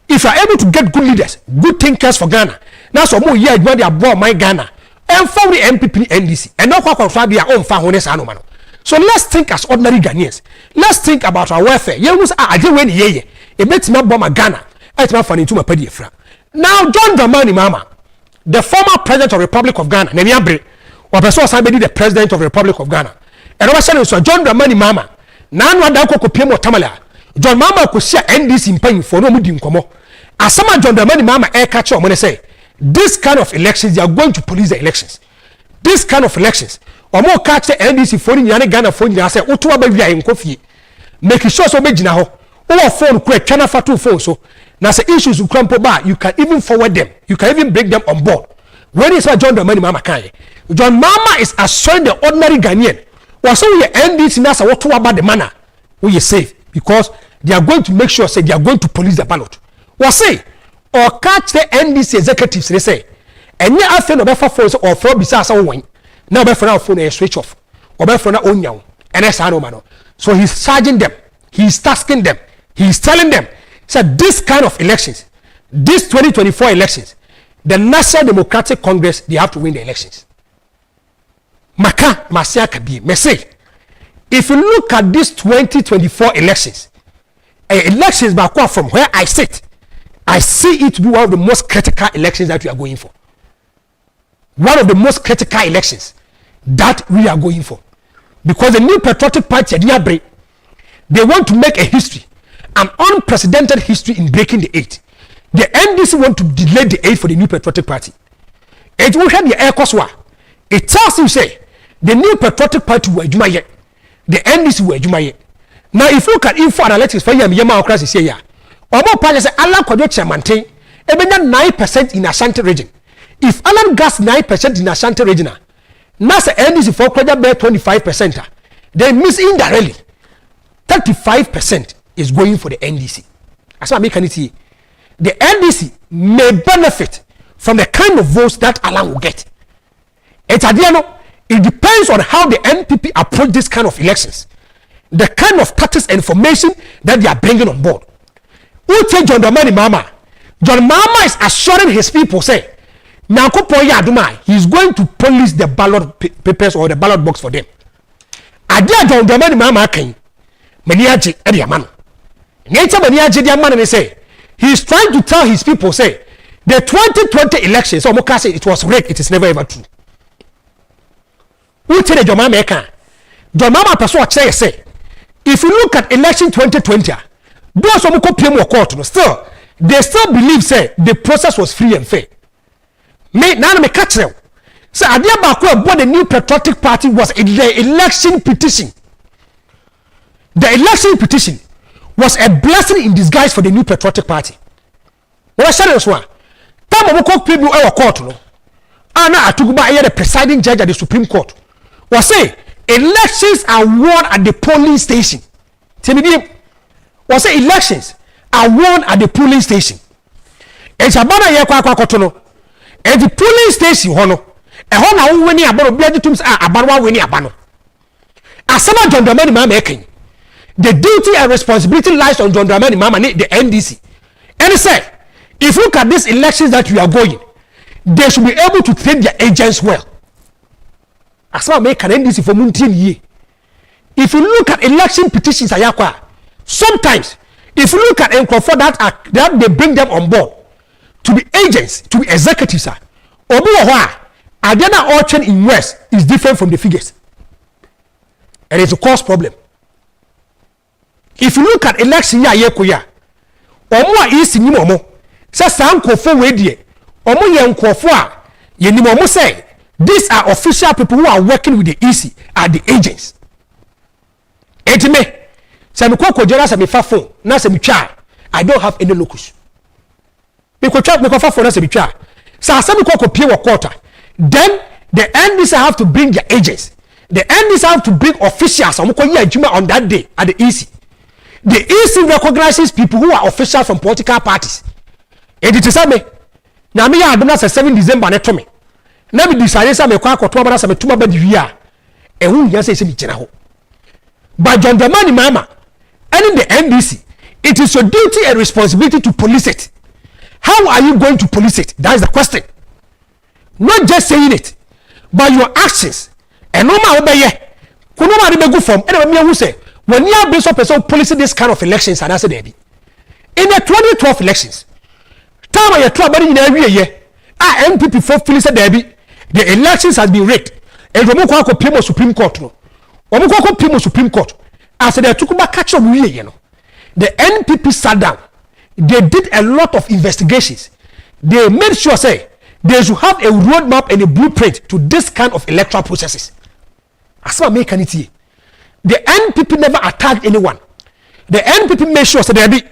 If you are able to get good leaders, good thinkers for Ghana, now so more year adwa dey abo my Ghana and for the NPP NDC and no kwa fa bia on fa hones ano mano. So let's think as ordinary Ghanaians. Let's think about our welfare. You was aje we ye e betim aboma Ghana etima fan into my pdf. Now John Dramani Mahama, the former president of the Republic of Ghana, Nemi Abre or person somebody the president of the Republic of Ghana. And I said so John Dramani Mahama. Nan wa da ko piemo tamala. John Mahama ko sia NDC mpan for no mudi nkomo. Asama John Dramani Mahama e catch o mo say this kind of elections they are going to police the elections. This kind of elections. O mo catch the NDC for ni Ghana for ni say oto ba wi nkofie. Make sure so be gina ho. O phone ko twa na fatu phone so. Na say issues you crampo ba you can even forward them. You can even bring them on board. When is what John Dramani Mahama can? John Mahama is assuring the ordinary Ghanaian. Was so we NDC nasa what about the manner we are safe because they are going to make sure say they are going to police the ballot. Was say or catch the NDC executives they say and yeah after no better phones or throw beside someone now better now phone a switch off or better now on you and that's no man. So he's charging them, he's tasking them, he's telling them said this kind of elections, this 2024 elections, the National Democratic Congress they have to win the elections. Maka Masiaka be me say if you look at these 2024 elections back from where I sit, I see it to be one of the most critical elections that we are going for. One of the most critical elections that we are going for. Because the New Patriotic Party they want to make a history, an unprecedented history in breaking the 8. The NDC want to delay the 8 for the New Patriotic Party. It will have the air Koswa. It tells you say the New Patriotic Party were Jumaye, the NDC were Jumaye. Now, if you look at info analytics for Yama crisis here, Omo Palace say Alan Kwadwo Chairman, ebenya 9% in Ashanti Region. If Alan gas 9% in Ashanti Region, now the NDC for Kwadwo bear 25%, then means indirectly 35% is going for the NDC. That's what I make it see. The NDC may benefit from the kind of votes that Alan will get. It depends on how the NPP approach this kind of elections, the kind of tactics and information that they are bringing on board. Who take John Dramani Mahama? John Mahama is assuring his people, say, he's going to police the ballot papers or the ballot box for them. Adia John Dramani Mahama came, Maniaji Ediaman. Nature Maniaji Ediaman, and they say, he's trying to tell his people, say, the 2020 elections, so Moka say it was rigged, it is never ever true. Who tell John Mahama? John Mahama say, if you look at election 2020, those who come court, still they still believe say the process was free and fair. Me catch them. So Adia Bakwa bought the new patriotic party was the election petition. The election petition was a blessing in disguise for the new patriotic party. What I said was one. Time of people our court no. Anna Atuguba, the presiding judge at the Supreme Court, was saying elections are won at the polling station. Was say elections are won at the polling station. And Sabana Yakwa Kotono, and the polling station hono, a hona winning about Bladitums are Abarwa winning Abano. As some John Dramani making, the duty and responsibility lies on John Dramani Mama, the NDC. And he said, if you look at these elections that we are going, they should be able to train their agents well. As some make an NDC for Muntin ye. If you look at election petitions, Ayakwa, sometimes, if you look at Enkrofo that they bring them on board to be agents, to be executives, Adena auction in West is different from the figures. And it's a cost problem. If you look at election year, Omo is in Momo, says some Kofo Wedie, Omo Yan Kofo, Yenimomo say, these are official people who are working with the EC, are the agents. Etime, Samiko Jera Samifafo, Nasamicha, I don't have any locus. Because Mikofafo Nasamicha, Samiko pay a quarter. Then the NDC have to bring their agents. The NDC have to bring officials on that day at the EC. The EC recognizes people who are officials from political parties. And it is me. Now me aduna say 7 December na to me. Na me decide say me kwa koto abana say me tuma ba diwia. E hu nya say me gina ho. But John Dramani Mahama and in the NDC, it is your duty and responsibility to police it. How are you going to police it? That is the question. Not just saying it, but your actions. And no matter what you kuno ma de go from and me who say when you are based on person policing this kind of elections and I said in the 2012 elections time you try bari in every year NPP for police derby the elections has been rigged and we go pay Supreme Court no we go pay Supreme Court as they took back catch up we you know the NPP sat down, they did a lot of investigations, they made sure say they should have a roadmap and a blueprint to this kind of electoral processes. As far as make it, the NPP never attacked anyone. The NPP made sure that there be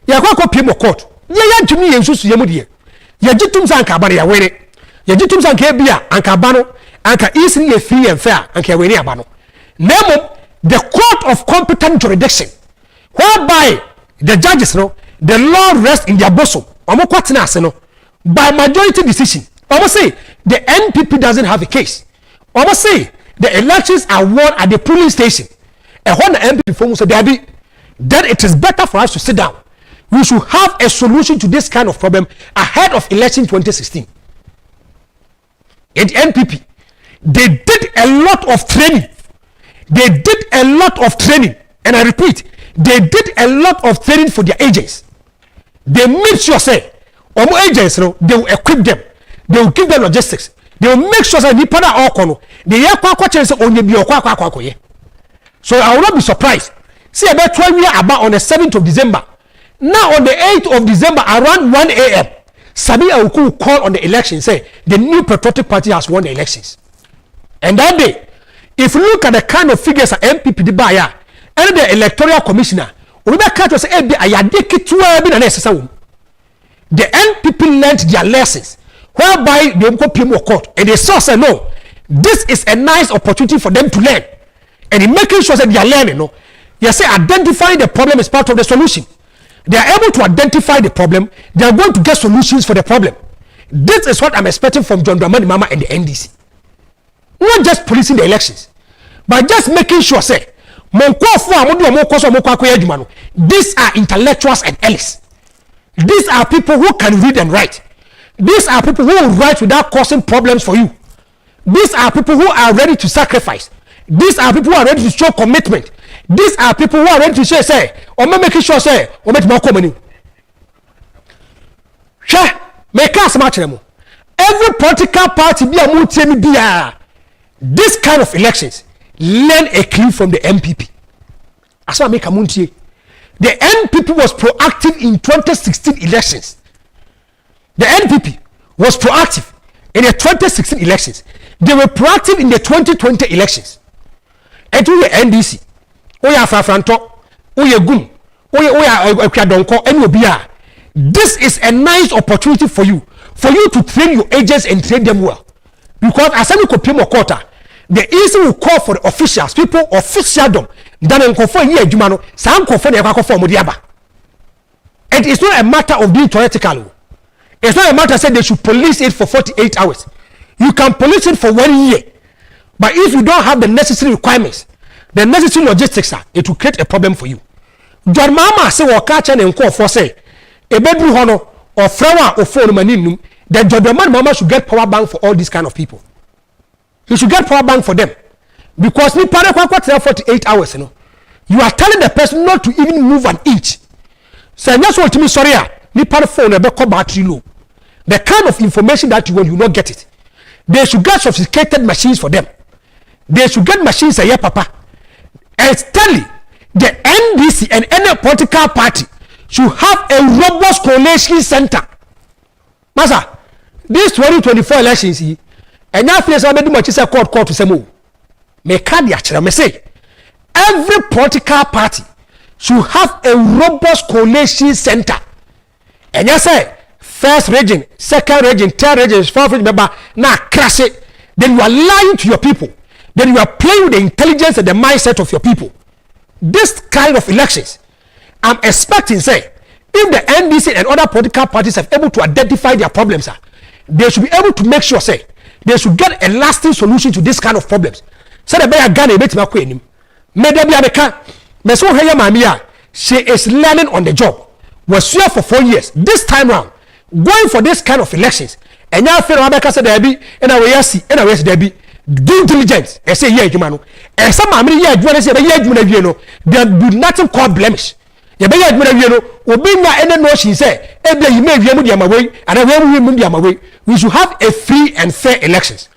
ya go pay more court. Ya jumi yensu yemu die. Ya jitum sanka abane ya wene. Ya jitum sanka bia anka abano anka easy ye free and fair anka wene abano. Nemo the court of competent jurisdiction whereby the judges no the law rests in their bosom. Omo kwatena ase no by majority decision. Almost say the NPP doesn't have a case. Almost say the elections are won at the polling station. And when the NPP form so there be, then it is better for us to sit down. We should have a solution to this kind of problem ahead of election 2016. In the NPP, they did a lot of training. They did a lot of training. And I repeat, they did a lot of training for their agents. They made sure say Omo agents, no, they will equip them. They will give them logistics. They will make sure that nipa na okono. They hear kwa chance onye bi okwa ye. So I will not be surprised. See about 12 years about on the 7th of December. Now on the 8th of December around 1 a.m. Sabi Awuku will call on the election say the new patriotic party has won the elections. And that day, if you look at the kind of figures that NPP did buy and the electoral commissioner, we be catch say e bi ayade ketua bi na esesa. The NPP learned their lessons, whereby they go pay more court, and they saw say no, this is a nice opportunity for them to learn, and in making sure that they are learning, no, they say identifying the problem is part of the solution. They are able to identify the problem. They are going to get solutions for the problem. This is what I'm expecting from John Dramani Mahama and the NDC. Not just policing the elections, but just making sure say, these are intellectuals and elites. These are people who can read and write. These are people who will write without causing problems for you. These are people who are ready to sacrifice. These are people who are ready to show commitment. These are people who are ready to say, or making sure say, or make more money. Make us match them. Every political party be a this kind of elections learn a clue from the NPP. That's why I make a muntie. The NPP was proactive in 2016 elections. The NPP was proactive in the 2016 elections. They were proactive in the 2020 elections. And we NDC, we are Fafranto, we are Gum, we are Kwadonko, and Obia. This is a nice opportunity for you to train your agents and train them well. Because as I look at Quota, the easy will call for the officials, people officialdom, than in conform here, Jumano, some conform Modiaba. And it's not a matter of being theoretical. It's not a matter of saying they should police it for 48 hours. You can police it for 1 year. But if you don't have the necessary requirements, the necessary logistics, it will create a problem for you. John Mahama say, or catch and call for say, a bedroom honor or flower or phone maninum, then John Mahama should get power bank for all these kind of people. You should get power bank for them. Because ni pare kwa 48 hours, you know. You are telling the person not to even move an inch. So that's what to me, sorry, ni pare phone ebe ko battery low. The kind of information that you want, you not get it. They should get sophisticated machines for them. They should get machines a year, papa. And steadily, the NDC and any political party should have a robust coalition center. Master, this 2024 elections, and now feels I do much is a court to say move. Me say every political party should have a robust coalition center. And you say first region, second region, third region, fourth region, now crash it. Then you are lying to your people. Then you are playing with the intelligence and the mindset of your people. This kind of elections, I'm expecting, say, if the NDC and other political parties are able to identify their problems, they should be able to make sure, say, they should get a lasting solution to this kind of problems. So the better Ghana bet me queen. She is learning on the job. Was here for 4 years. This time round, going for this kind of elections, and now feel Rebecca said there be, and I will see, and I will there be due diligence. I say, yeah, Jumano. And some mammy, yeah, you want to say, yeah, you there do nothing called blemish. You may have been any notion, say, every you may be my way, and I will be my way. We should have a free and fair elections.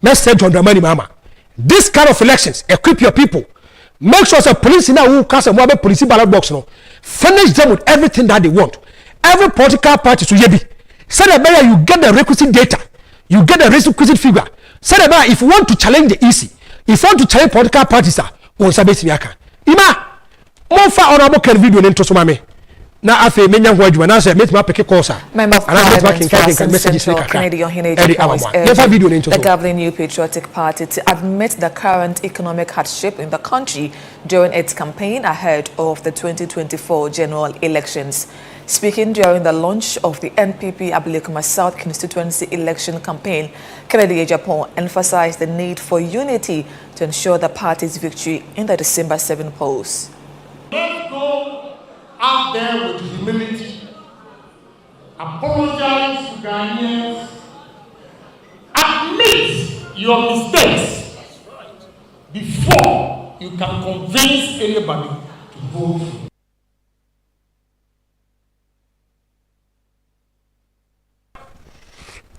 Message on the money, mama. This kind of elections, equip your people. Make sure the police in our cast and mobile police ballot box, no. Furnish them with everything that they want. Every political party to Yebi. Say the better you get the requisite data, you get the requisite figure. Say the better if you want to challenge the EC, if you want to challenge political parties, on Sabbath Miaka. Ima, more far honorable Ken video into Somame. Now, I feel many words when I say, make my pick cosa. Member of Parliament for Central Kennedy the governing New Patriotic Party to admit the current economic hardship in the country during its campaign ahead of the 2024 general elections. Speaking during the launch of the NPP Abilikuma South constituency election campaign, Ken Agyapong emphasized the need for unity to ensure the party's victory in the December 7 polls. Let's go out there with humility, apologize to Ghanaians, admit your mistakes before you can convince anybody to vote.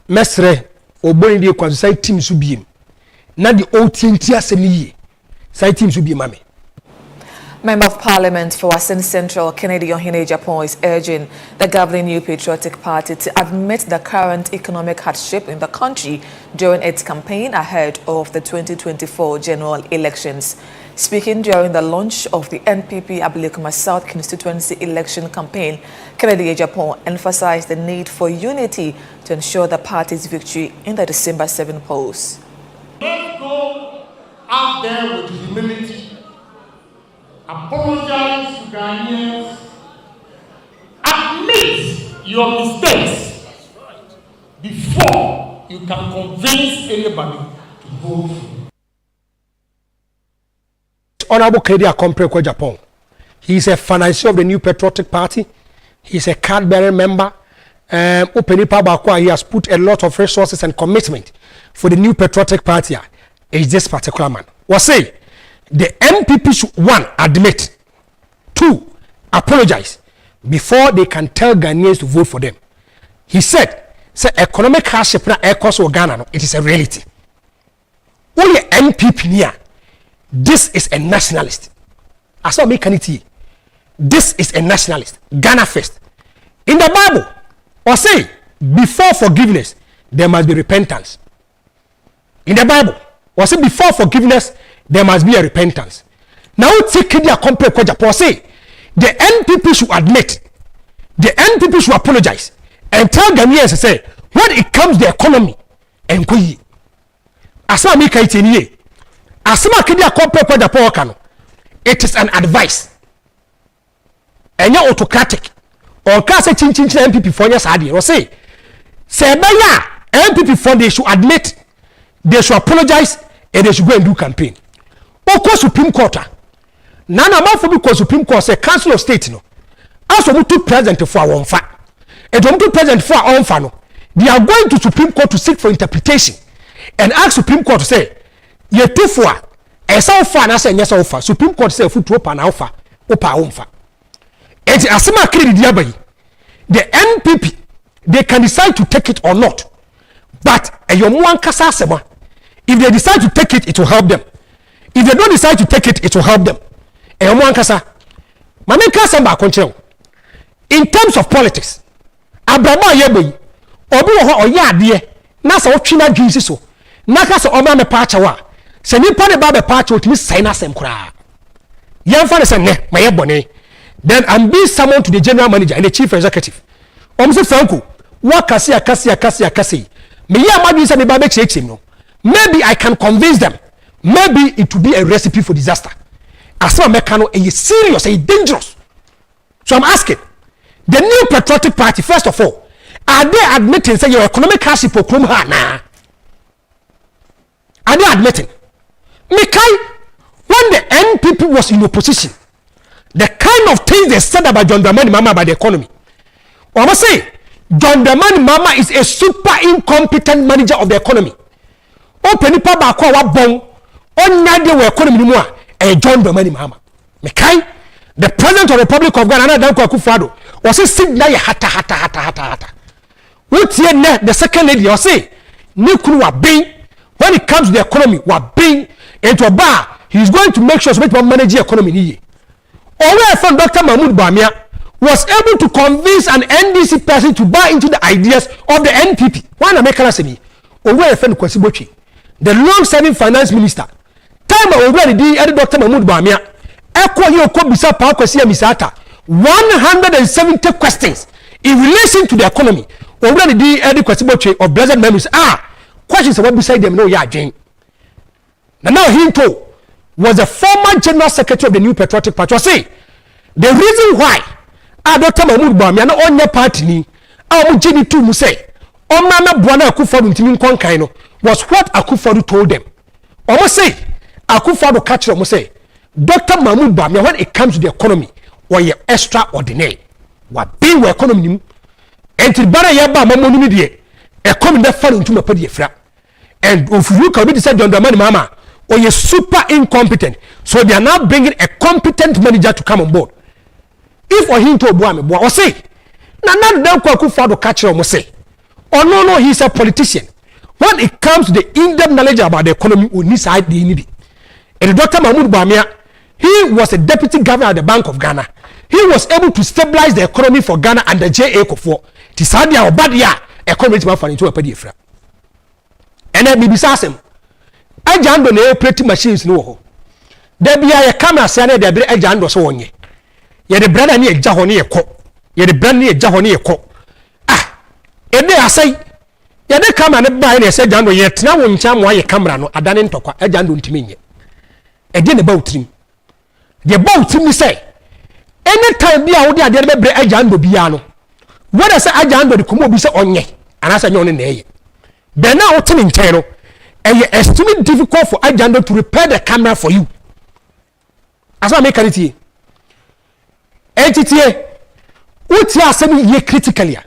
Mesre oboni di kwa side team su biem na di OTNT asemi yi side team su biem mame. Member of Parliament for Ashanti Central Ken Agyapong is urging the governing New Patriotic Party to admit the current economic hardship in the country during its campaign ahead of the 2024 general elections. Speaking during the launch of the NPP Abilikuma South constituency election campaign, Ken Agyapong emphasized the need for unity to ensure the party's victory in the December 7 polls. Let's go out there with humility, apologize to Ghanaians, admit your mistakes before you can convince anybody to vote. Honorable Ken Agyapong. He is a financier of the New Patriotic Party. He is a card-bearing member. He has put a lot of resources and commitment for the New Patriotic Party. Is this particular man? Was say the NPP should, one, admit, two, apologize before they can tell Ghanaians to vote for them. He said, say economic hardship na cost of Ghana, it is a reality. Only NPP near. This is a nationalist. I saw me kaniti. This is a nationalist. Ghana first. In the Bible, or say, before forgiveness, there must be repentance. in the Bible. Was it before forgiveness there must be a repentance. Now take their compare Japan say the NPP should admit, the NPP should apologize and tell Ghanaians say when it comes to the economy and kui asama mika iteniye asama kedia compare Japan kano it is an advice and you autocratic or cast a chin NPP for your side or say NPP for they should admit, they should apologize, and they should go and do campaign. Oko Supreme Court. Nana man because Supreme Court say Council of State no. As we took president for our fa. And we took president for our fa no. They are going to Supreme Court to seek for interpretation and ask Supreme Court to say, ye two for a so far na say yes offer. Supreme Court say foot up and offer opa omfa. And asema credit diabai. The NPP they can decide to take it or not. But if they decide to take it, it will help them. If they don't decide to take it, it will help them. In terms of politics, Abraham Yeboy, Obi or Yadie, Nasa Ochina Jinsiso, Nakasa Omame Pachawa, Senipa de Babe Pacho to Miss Sina Semkra. Young father said, my ebony. Then I'm being summoned to the general manager and the chief executive. Omse Franco, what kasi. Me ya madu say me ba be check no. Maybe I can convince them. Maybe it will be a recipe for disaster. Asama mekano is serious, is dangerous. So I'm asking, the new patriotic party, first of all, are they admitting say your economic hardship for Krumha na? Are they admitting? Mekai, when the NPP was in opposition, the kind of things they said about John Dramani Mahama about the economy. I must say, John Dramani Mahama is a super incompetent manager of the economy. Open pa ba kwa bon on nyade we economy mu a John Dramani Mahama. Mekai, the president of the Republic of Ghana na akufo-addo was sit na ye hata. What ye na the second lady was say ni kunu wa bin when it comes to the economy wa bin into a bar he is going to make sure so make manage the economy ni. Owe from Dr. Mahmoud Bawumia was able to convince an NDC person to buy into the ideas of the NPP. One American said, Owe from Kwesibochi, the long-serving finance minister. Time already the Dr. Mahmoud Bawumia. Eko yoko bisa pa kwesi misata 170 questions in relation to the economy. Already the Kwesibochi of blessed memories. Questions about beside them no ya Jane. Now Hinto was the former general secretary of the New Patriotic Party. I say the reason why Dr. Mahmoud Bawumia na onye party ni mujini tu mu say omama buana akufo-addo ntimi nkonkan no was what akufo-addo told them. Omo say akufo-addo catch them say Dr. Mahmoud Bawumia when it comes to the economy was extraordinary. What be we economy nim enti bara ye ba mamonu ni de economy da fa ntumi pa de fra. And if you can be said John Dramani Mahama or you're super incompetent, so they are now bringing a competent manager to come on board. If or him to Buame, or say, Nana don't akufo-addo catch him, say, oh no, he's a politician. When it comes to the in-depth knowledge about the economy, we need side the need. And Dr. Mahmoud Bawumia, he was a deputy governor at the Bank of Ghana. He was able to stabilize the economy for Ghana and the JA Kofo. Tisadia or Badia, economy to into a pedifra. And then Bibisasem. I jando ne operating machines no. There be a camera saying there be a jando so onye. Ye the brother ni eja honi ekọ. Ye the brand ni eja honi ekọ. Ede asai. Ye the camera ne ba na say jando ye tena wo ncha mo aye camera no adane ntokwa e jando ntimi nye. Ede ne ba utrim. The ba utrim ni say anytime bi a wo de ade be bre e jando bia no. Whether say ajando de komo bi say onye. Anasa nye one na eye. Then now what's in internal, and it's extremely difficult for Ajando to repair the camera for you. As I make it, entity, what you are saying here critically,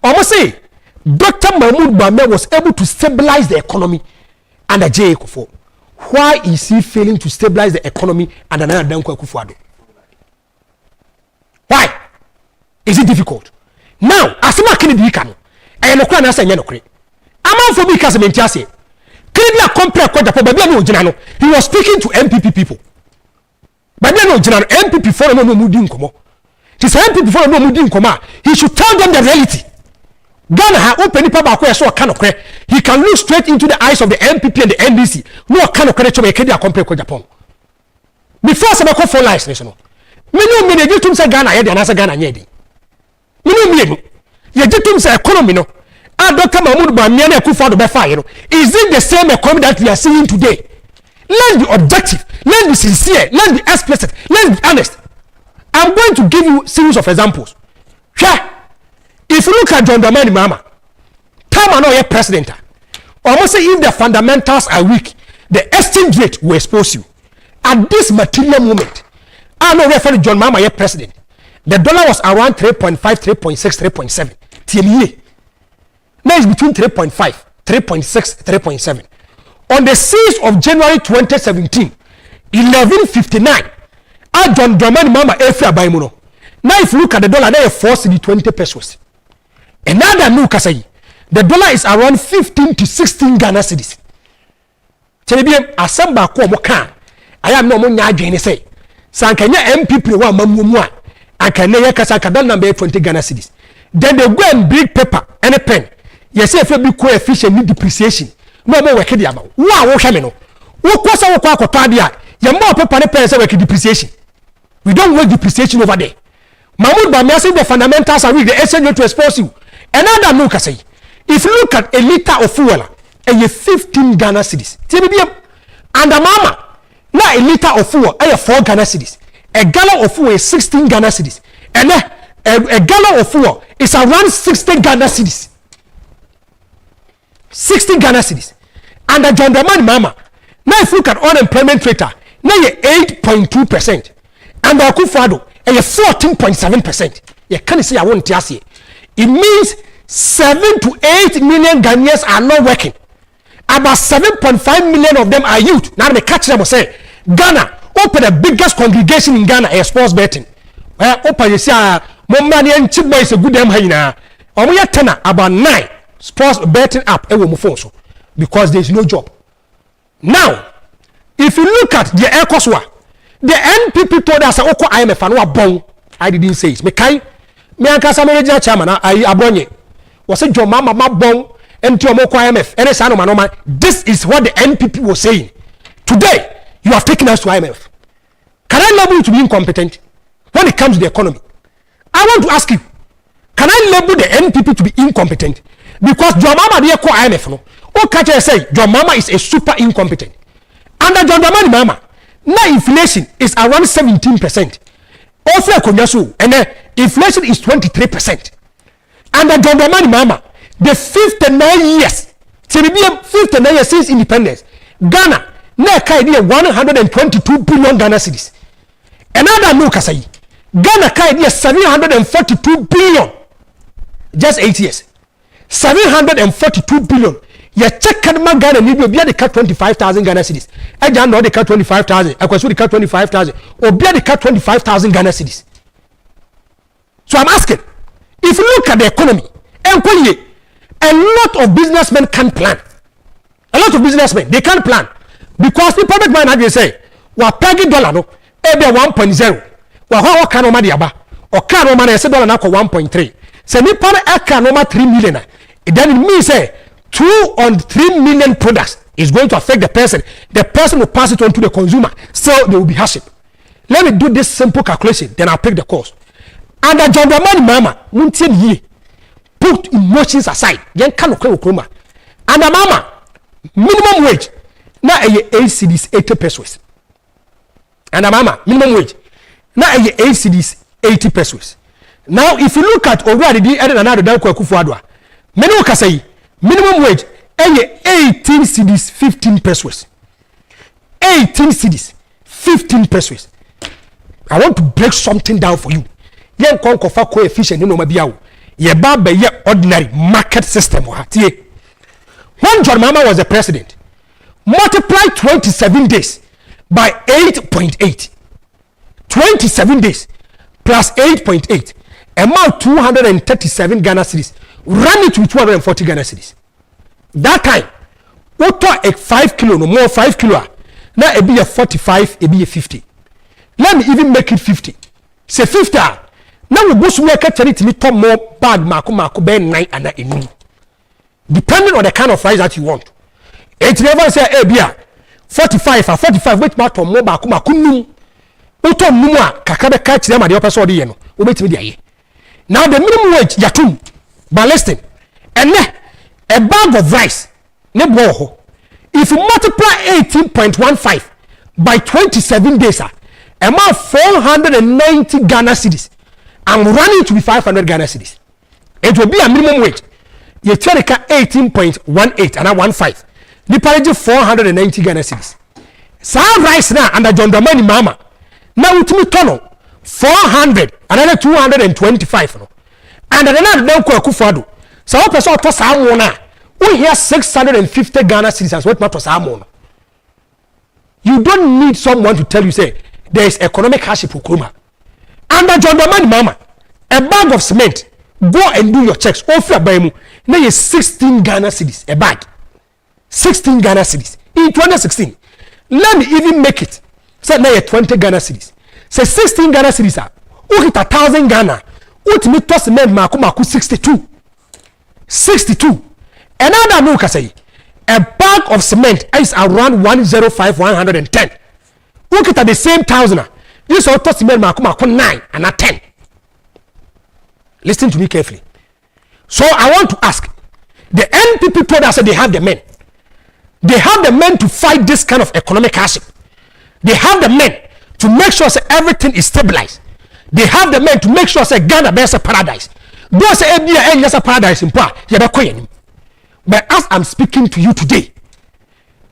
almost say Dr. Mahmoud Bawumia was able to stabilize the economy under J. Akufo. Why is he failing to stabilize the economy under Nana Akufo-Addo? Why is it difficult? Now, as I make it, I am not saying no. Among for me, Casamentiase, Kenya compare Japan, but no general. He was speaking to NPP people. But no general NPP for no moving come. He said NPP for no moving come. He should tell them the reality. Ghana ha open nipa ba ko so ka nokre. He can look straight into the eyes of the NPP and the NDC. No ka nokre cho be kedi compare ko Japan. Before some call for license no. Many me dey tum say Ghana ye dey na say Ghana nye dey. Many ye tum say economy no. Dr. Mahmoud Bawumia na akufo-addo be fire no. Is it the same economy that we are seeing today? Let's be objective. Let's be sincere. Let's be explicit. Let's be honest. I'm going to give you series of examples. Yeah. If you look at John Dramani Mahama, time and all president, almost say if the fundamentals are weak, the exchange rate will expose you. At this material moment, I know refer to John Mahama president. The dollar was around 3.5, 3.6, 3.7. TME. Now it's between 3.5, 3.6, 3.7. On the 6th of January 2017, 11:59, John Dramani Mahama Efra Baimuno. Now if you look at the dollar, they are forced to 20 pesos. Another new kasai, the dollar is around 15 to 16 Ghana cedis. Telebiem asamba ko mo kan. I am no mo nya adwene say. Sankanya NPP wa mamumu a akane ye kasa kadal number 20 Ghana cedis. Then they go and bring paper and a pen. Yes, if you be coefficient need depreciation. No more work dia ba. Wa wo hwe me no. Wo kosa wo kwa akota dia. Ye more paper and pen say work depreciation. We don't work depreciation over there. Mahmoud Bawumia say the fundamentals are weak. The exchange rate to expose you. Another no say. If you look at a liter of fuel, and you 15 Ghana cedis. And the mama, now a liter of fuel, 4 Ghana cedis. A gallon of fuel is 16 Ghana cedis. And a gallon of fuel is around 60 Ghana cedis. 60 Ghana cedis. And the John Dramani Mahama, now if you look at unemployment rate, now you're 8.2%. And the akufo-addo, and you're 14.7%. You can't say I won't tell you. It means 7 to 8 million Ghanaians are not working. About 7.5 million of them are youth. Now they catch them and say, Ghana, open the biggest congregation in Ghana is sports betting. Open you see, money and cheap boys a good damn high. We are tenor about 9 sports betting app because there is no job. Now, if you look at the Ecoswa, the NPP told us, "Oko IMF and what bong." I didn't say it. Me ankasa manager chairman I abonye. Was it John Mahama bong and to Oko IMF? This is what the NPP was saying. Today, you have taken us to IMF. Can I label you to be incompetent when it comes to the economy? I want to ask you, can I label the NPP to be incompetent? Because John Mahama dey call IMF no. O catch say John Mahama is a super incompetent. Under John Dramani Mahama, now inflation is around 17%. Also konyaso and inflation is 23%. Under John Dramani Mahama, the 59 years, 59 years since independence, Ghana now carry 122 billion Ghana cedis. Another no kasai, Ghana carry 742 billion. Just 8 years. 742 billion. You check Ghana need be the cut 25,000 Ghana cedis. I don't know the cut 25,000. I question the cut 25,000 or be the cut 25,000 Ghana cedis. So I'm asking, if you look at the economy, a lot of businessmen can't plan. A lot of businessmen they can't plan because the public man had say, "Wa pegi dollar no, ebe 1.0. Wa how can no money aba? Or can no money say dollar na ko 1.3. Say ni para aka no ma 3 million. Then it means say 2 on 3 million products is going to affect the person. The person will pass it on to the consumer. So there will be hardship. Let me do this simple calculation, then I'll pick the cost. And the John Dramani Mahama, put emotions aside. Yen can okuma. And the mama, minimum wage, now a ACDs 80 pesos. And the mama, minimum wage, now a ACDs 80 pesos. Now if you look at already the other another akufo-addo, many can say minimum wage 18 cedis 15 pesos. 18 cedis 15 pesos. I want to break something down for you. Yen kon kofa coefficient no mabiawo. Ye ba be ye ordinary market system o hatie. When John Mahama was the president, multiply 27 days by 8.8. 27 days plus 8.8 amount 237 Ghana cedis. Run it with 240 Ghana cedis. That time, what a 5 kilo no more 5 kilo. Now it be a 45, it be a 50. Let me even make it 50. Say 50. Now we both work at charity me top more bag mako ben 9 and in. Depending on the kind of rice that you want. It never say hey bia 45 or 45 which matter more mako num. Uto numwa kakabe catch them at the upper side no. Ubetimi dia. Now the minimum wage yatum by listing. And a bag of rice ne boho. If you multiply 18.15 by 27 days, amount 490 Ghana cedis. I'm running to be 500 Ghana cedis. It will be a minimum wage. You try to 18.18 and 15. The parity 490 Ghana cedis. Some rice now under John Dramani Mahama. Now with me tunnel 400 another 225 no. And another don't call akufo-addo. So what person to say now? We hear 650 Ghana cedis as what matter say. You don't need someone to tell you say there is economic hardship for Kuruma. Under John Dramani Mahama, a bag of cement, go and do your checks. Offer by mu. Now you 16 Ghana cedis a bag. 16 Ghana cedis in 2016. Let me even make it. Say now you 20 Ghana cedis. Say 16 Ghana cedis are. Who hit 1,000 Ghana? What me to cement maku 62. 62. Another no can say. A bag of cement is around 105-110. Look at the same thousand. This auto cement maku 9 and a 10. Listen to me carefully. So I want to ask. The NPP told us that they have the men. They have the men to fight this kind of economic hardship. They have the men to make sure that everything is stabilized. They have the men to make sure that Ghana is a paradise. Those say yes a paradise in power. But as I'm speaking to you today,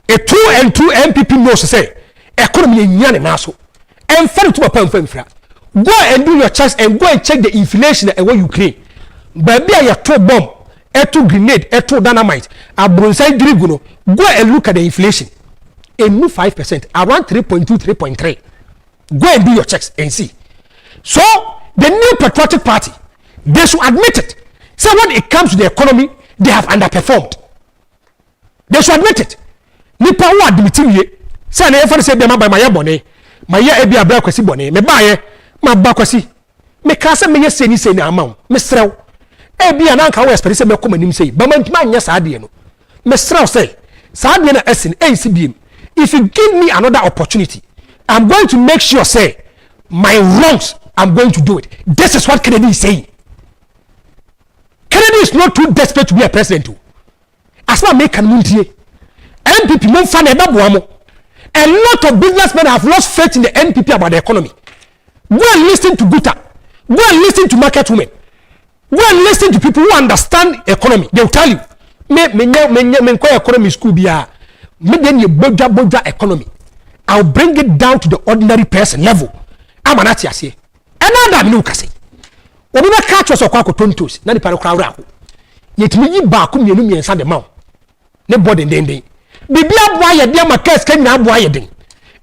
a 2 and 2 NPP knows to say economy in Yan and Naso. And for to a pound go and do your checks and go and check the inflation and what you claim. But be a 2 bomb, a 2 grenade, a 2 dynamite, a bronze driguno. Go and look at the inflation. A new 5%, around 3.2, 3.3. Go and do your checks and see. So the new patriotic party, they should admit it. So when it comes to the economy, they have underperformed. They should admit it. Nipa who admit it. Say na efa say be ma by my bone. My ye e bia bra kwasi bone. Me ba ye ma ba kwasi. Me ka say me ye say ni ama. Me srew. E bia na nka wo expect say me koma nim say. Ba man tuma anya sa de no. Me srew say sa de na esin NCBM. If you give me another opportunity, I'm going to make sure say my wrongs, I'm going to do it. This is what Kennedy is saying. Kennedy is not too desperate to be a president too. As far as make NPP a lot of businessmen have lost faith in the NPP about the economy. Go and listen to Guta. Go and listen to market women. Go and listen to people who understand economy. They will tell you, me economy school biya. Me then you boja economy. I'll bring it down to the ordinary person level. I'm an atiasi. Another no kasi. Obi na catch us okwa kotontos na nipa no kra wra ko. Yetimi yi ba ko mienu miensa de maw. Ne body den. Bibia boa ye de market kan na boa ye den.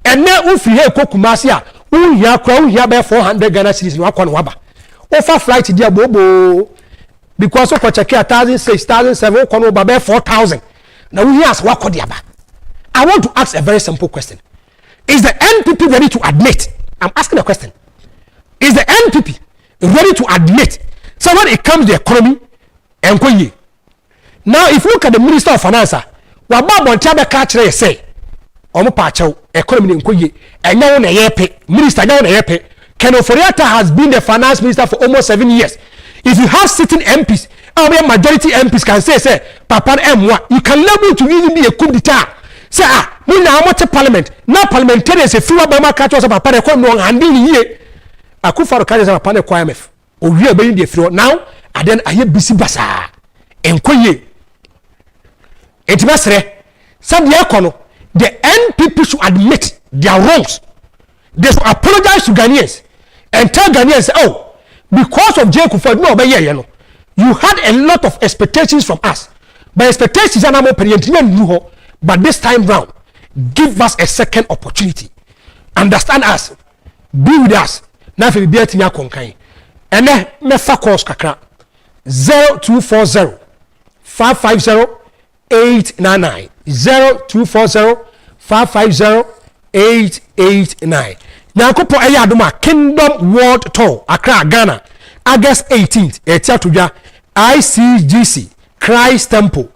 Ene ufi he kokumase a uhia kra uhia be 400 Ghana cedis no akwa no waba. Ofa flight dia bobo because of check 1,000 6,007 kono ba be 4,000. Na uhia as wa kodi aba. I want to ask a very simple question. Is the NPP ready to admit? I'm asking a question. Is the NPP ready to admit? So when it comes to the economy, now if you look at the Minister of Finance, say, economy Minister Ken Agyapong has been the finance minister for almost 7 years. If you have sitting MPs, majority MPs can say, Papa M1, you can level to even be a coup d'etat. Say, we now want a parliament. Now parliamentarians, if you are by my catch, Papa no and here. Akufo-addo carries a panel QMF. Or we are being the floor now, and then I hear busy basa. Enkoye. Etibasre. Some the NPP should admit their wrongs. They should apologize to Ghanaians and tell Ghanaians, oh, because of Akufo-addo, no, you had a lot of expectations from us. But expectations are not more. But this time round, give us a second opportunity. Understand us. Be with us. Now if you be at your conkai. And then me fa calls kakra 0240 550 899 0240 550 889. Now kopo eya adoma Kingdom World Tour Accra Ghana. August 18th, Etiatudja, ICGC, Christ Temple,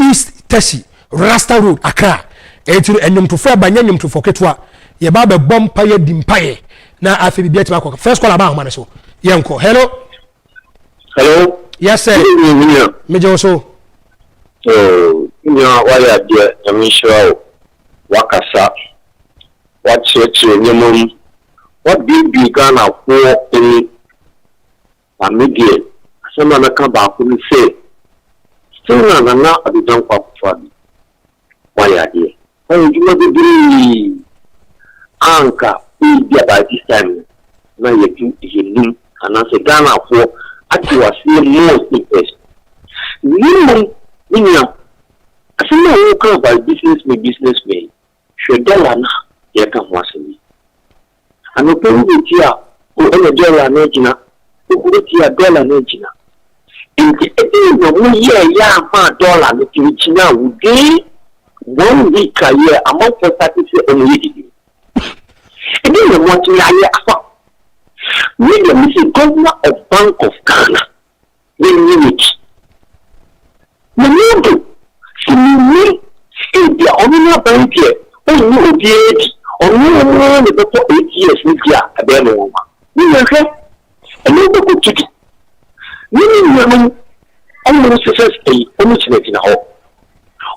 East Teshi, Rasta Road, Accra. Etu enyum to for banya nyum to for ketwa. Ye ba be bom paye dimpaye. Na afi bi biatima ko. First call about man so. Yenko. Hello. Hello. Yes sir. Meje also. Oh, why dear Yamisha Wakasa. What church nyemori. What did be Ghana for any media? Someone come back and say, still na at the jump up for why dear. Oh, you know the anchor by this time. Now you do him and as a Ghana for actually most interest. You I think no come by businessmen. Should dollar na here come once me. And no pay with here who any dollar na jina, who with here dollar na jina. In the no year ma dollar na jina would be 1 week a year among for 30 only. And then you want to hear we the governor of Bank of Ghana. When you meet. The see the only bank here. Oh, no, the only the 8 years with ya a bear woman. You are here. And you go to it. Women, almost success a almost making a hole.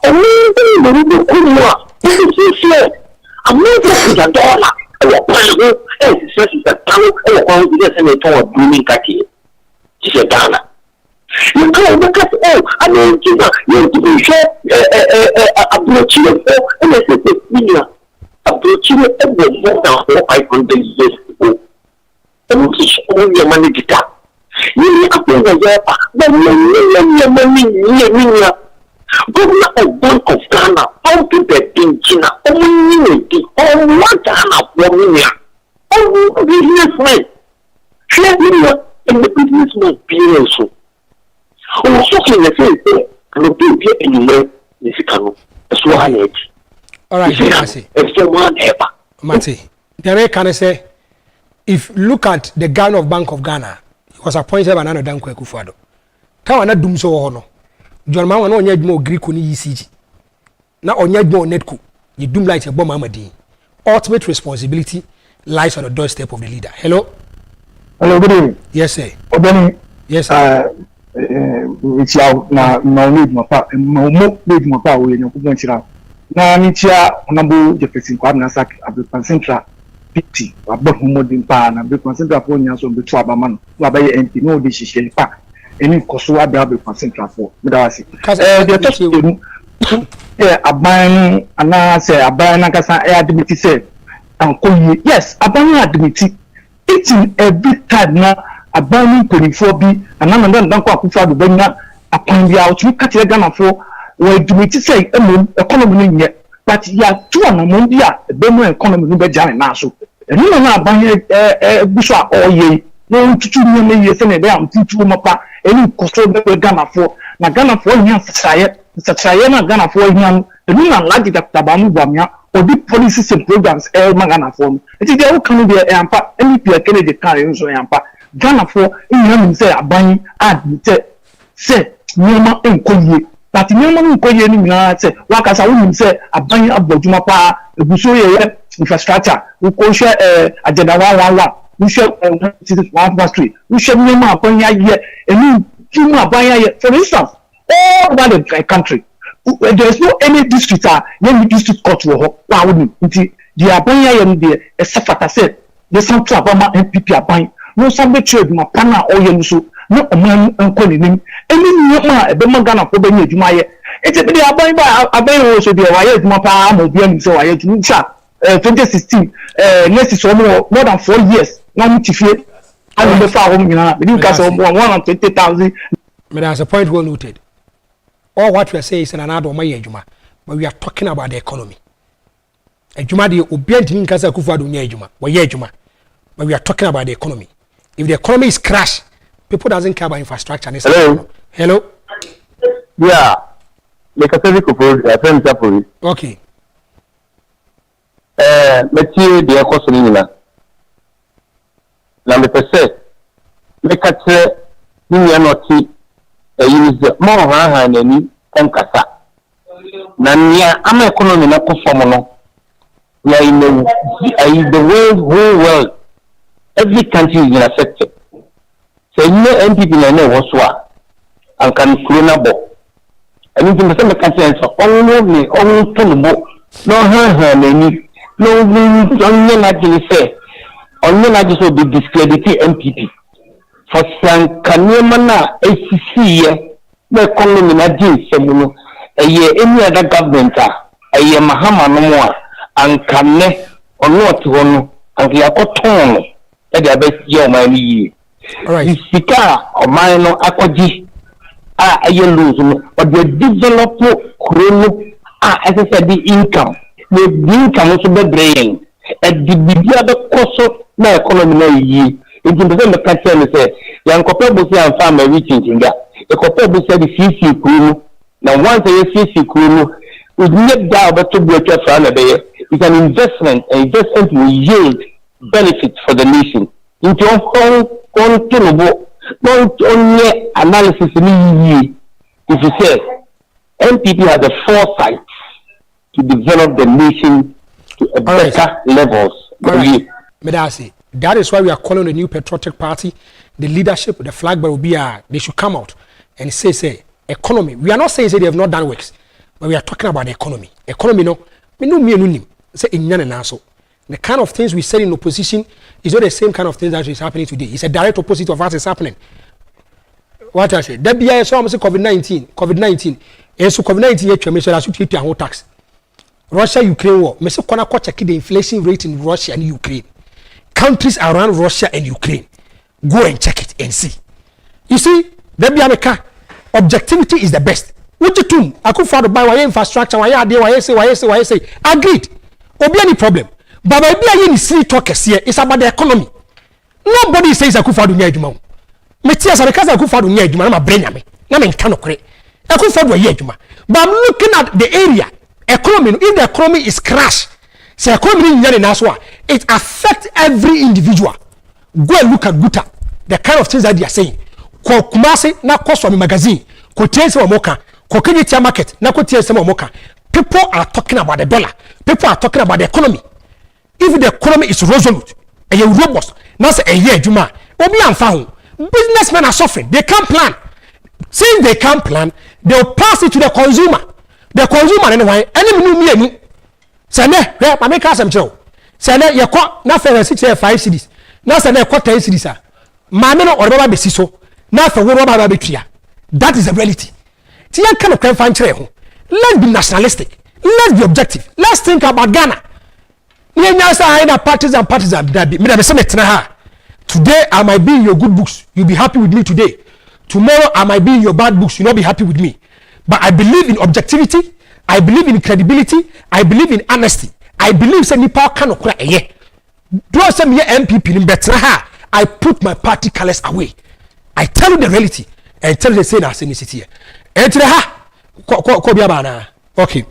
Only the Kumwa. This is here. I'm not a dollar. It's a town or a town of blooming catty. She said, Ghana. You can't look at I mean, you to be sure a brochure and I said, a brochure was more than 500 years ago. And teach all your money to tap. You need to pay the year, but money, Governor of Bank of Ghana, how to get in China, only what Ghana for me. Oh, businessmen. Share in the businessman period. Oh, so in the same thing, and the people anywhere is canoe. So I need. All right, it's the one ever. Mati, the can I say, if look at the Ghana of Bank of Ghana, he was appointed by another Danko akufo-addo. Can I not do so or no? John Mahama no nyɛ dwuma Greek ni ECG na ɔnyɛ dwuma netco you doom like a bomb amadi ultimate responsibility lies on the doorstep of the leader. Hello good evening. Yes sir. Obeni. Yes sir. It's na need mo pa need mo pa we nyaku bon chira na ni tia onabo Jefferson Kwame Nasak Abdul Central 50 abɔ humodin pa na be Central for nya so be to abama no abaye MP no de hihye pa any koso ababe Central for me da wase the touch aban ana say aban na kasa admit say ankoyi yes aban admit each and every time na aban for bi anana dan kwa akufo-addo banya apan bia otumi kache Ghana for we admit say economy no nye but ya two na mo bia be mo economy no be jare na so enu na aban buso a oye no tutu nyame yese na be am tutu mapa enu koso be Ghana for na Ghana for nya sachaye na Ghana for nya enu na lagi tabamu Bawumia odi policies and programs ma Ghana for it dey o kan be ampa NPP akene de kan enso ampa Ghana for nya say aban admit say nyoma enkoye but nyoma enkoye ni na say wakasa wonu say aban abodwuma pa ebuso ye infrastructure we ko share agenda 111 we share 153 we share nyoma aban ye enu nyoma aban ye for instance all over the country there is no any district any district court wo wa woni nti the aban ye no de esafata say the central abama NPP aban no sabe trade ma pana oye so no oman enkonim eni nyoma ebe magana ko be nyadwuma ye eti be aban wo so de wa ye adwuma pa mo bia nim se wa ye adwuma cha 2016 next is more than 4 years na mu tifie and be fa ho nyina be dim ka so 120,000. That's a point well noted. All what we are saying is an another my adwuma, but we are talking about the economy. Adwuma de obianti nka sa akufo-addo nya adwuma wa ye adwuma, but we are talking about the economy. If the economy is crash, people doesn't care about infrastructure. Hello. Hello. Yeah. Make a physical program. Okay. Let's see the question. Na me pese make a noti a use more than any Konkasa. Nanya, I'm economy na performano. We are in the whole world. Every country is affected. So you know NPP na what's what and can clonable. And you can say the country so only clonable. No any no actually say only actually be discredited NPP. For some Kanyamana ACC no economy na jeans semuno any other government a year Mahama no more and can or not one and we are cotton at the best year money. Alright. Sika or minor akwaji a lose but the develop chrono as I said the income also be brain at the other cost na economy ye. It is the country say young couple say and farm everything that the couple say the CC crew now once the CC crew would not doubt but to break your family it's an investment will yield benefits for the nation into not only analysis if you say NPP has the foresight to develop the nation to a better levels. Medasi, that is why we are calling the new patriotic party, the leadership, the flag bearer will be they should come out and say economy. We are not saying they have not done works, but we are talking about the economy. Economy no, say in so. The kind of things we said in opposition is not the same kind of things that is happening today. It's a direct opposite of what is happening. What I say, that be so I'm saying COVID-19, and so COVID-19 me so that should keep your whole tax. Russia-Ukraine war, me so kona ko check the inflation rate in Russia and Ukraine. Countries around Russia and Ukraine, go and check it and see. You see, that be America. Objectivity is the best. What you do? Akufo-addo buy why infrastructure, why say. Agreed. Obi any problem. But maybe I in see talk here. It's about the economy. Nobody says Akufo-addo nya adwuma. Me tia say because Akufo-addo nya adwuma na brain me. Na me nka no kore. Akufo-addo nya adwuma. But I'm looking at the area. Economy. If the economy is crash, say economy nya na so it affects every individual. Go and look at Guta. The kind of things that they are saying. Ko Kumasi na ko so magazine. Ko tiense wa moka. Ko Kencity market na ko tiense wa moka. People are talking about the dollar. People are talking about the economy. If the economy is resolute, and you're robust, now say a year, Juma, Obi and Fahu, businessmen are suffering. They can't plan. Since they can't plan, they'll pass it to the consumer. The consumer, anyway, any me. Say, I make us some show. Say, you caught nothing 5 cities. Now, say, 10 cities. Mamma or Baba Besiso, now for Baba Betria. That is the reality. Tia kind of find trail. Let's be nationalistic. Let's be objective. Let's think about Ghana. Partisan. Today I might be in your good books. You'll be happy with me today. Tomorrow I might be in your bad books. You'll not be happy with me. But I believe in objectivity. I believe in credibility. I believe in honesty. I believe say nipa cannot cry a do I say me NPP in better? I put my party colors away. I tell you the reality and tell you the same as in the city. Okay.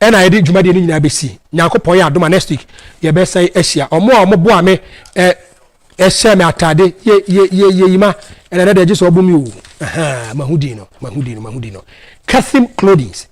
And I did Jumadi in ABC. Nyankopon ya adoma next week. Ye be say Asia. Omo boa me share me atade ye yima and another just obumi wo. Mahudino. Kathim clothings.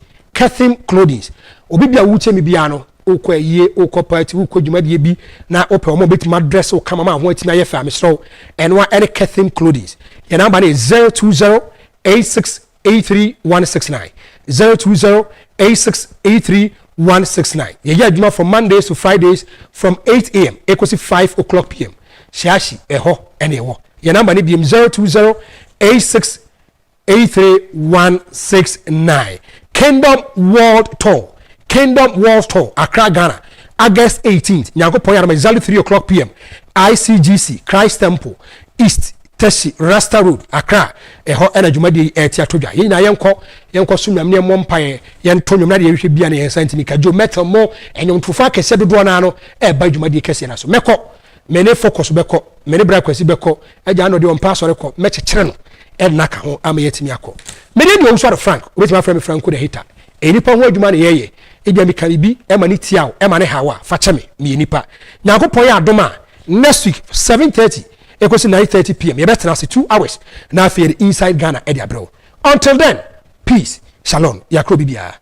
Obi bia wuche mi bia no okwa ye okwa party okwa Jumadi bi na ope omo betima dress o kama ma ho atima ye fa me so and one any Kathim clothings. Your number is 020-8683-169. 020-8683-169. Yeah, from Mondays to Fridays from 8 a.m. equals 5 o'clock p.m. Shashi, eho, and eho. Your number is 020-8683-169. Kingdom World Tour, Accra, Ghana, August 18th. Nyanko Poyarama is 3 o'clock p.m. ICGC, Christ Temple, East. Teshi Rasta Road Accra eho ena dwumadi etiatodwa yina yenko sumnam ne mompae yento nwumna de yehwe bia ne yensantimi kajo metal mo enyomtofa kese dodo na no ba dwumadi kese na so meko mene focus beko mene bra kwasi beko eja no de on pass rekọ mechekere no na ka ho amayetimi akọ mene de onso Frank obetima frame Franco the hater enipa ho adwuma ne yeye eja mi karibi ema ne tiawo ema ne hawa fa cheme mi enipa Nyankopon ya adoma next week 7:30 Equals 9:30 p.m. You better now see 2 hours. Now for inside Ghana, Eddie Abro. Until then, peace, shalom, Yakro Bibia.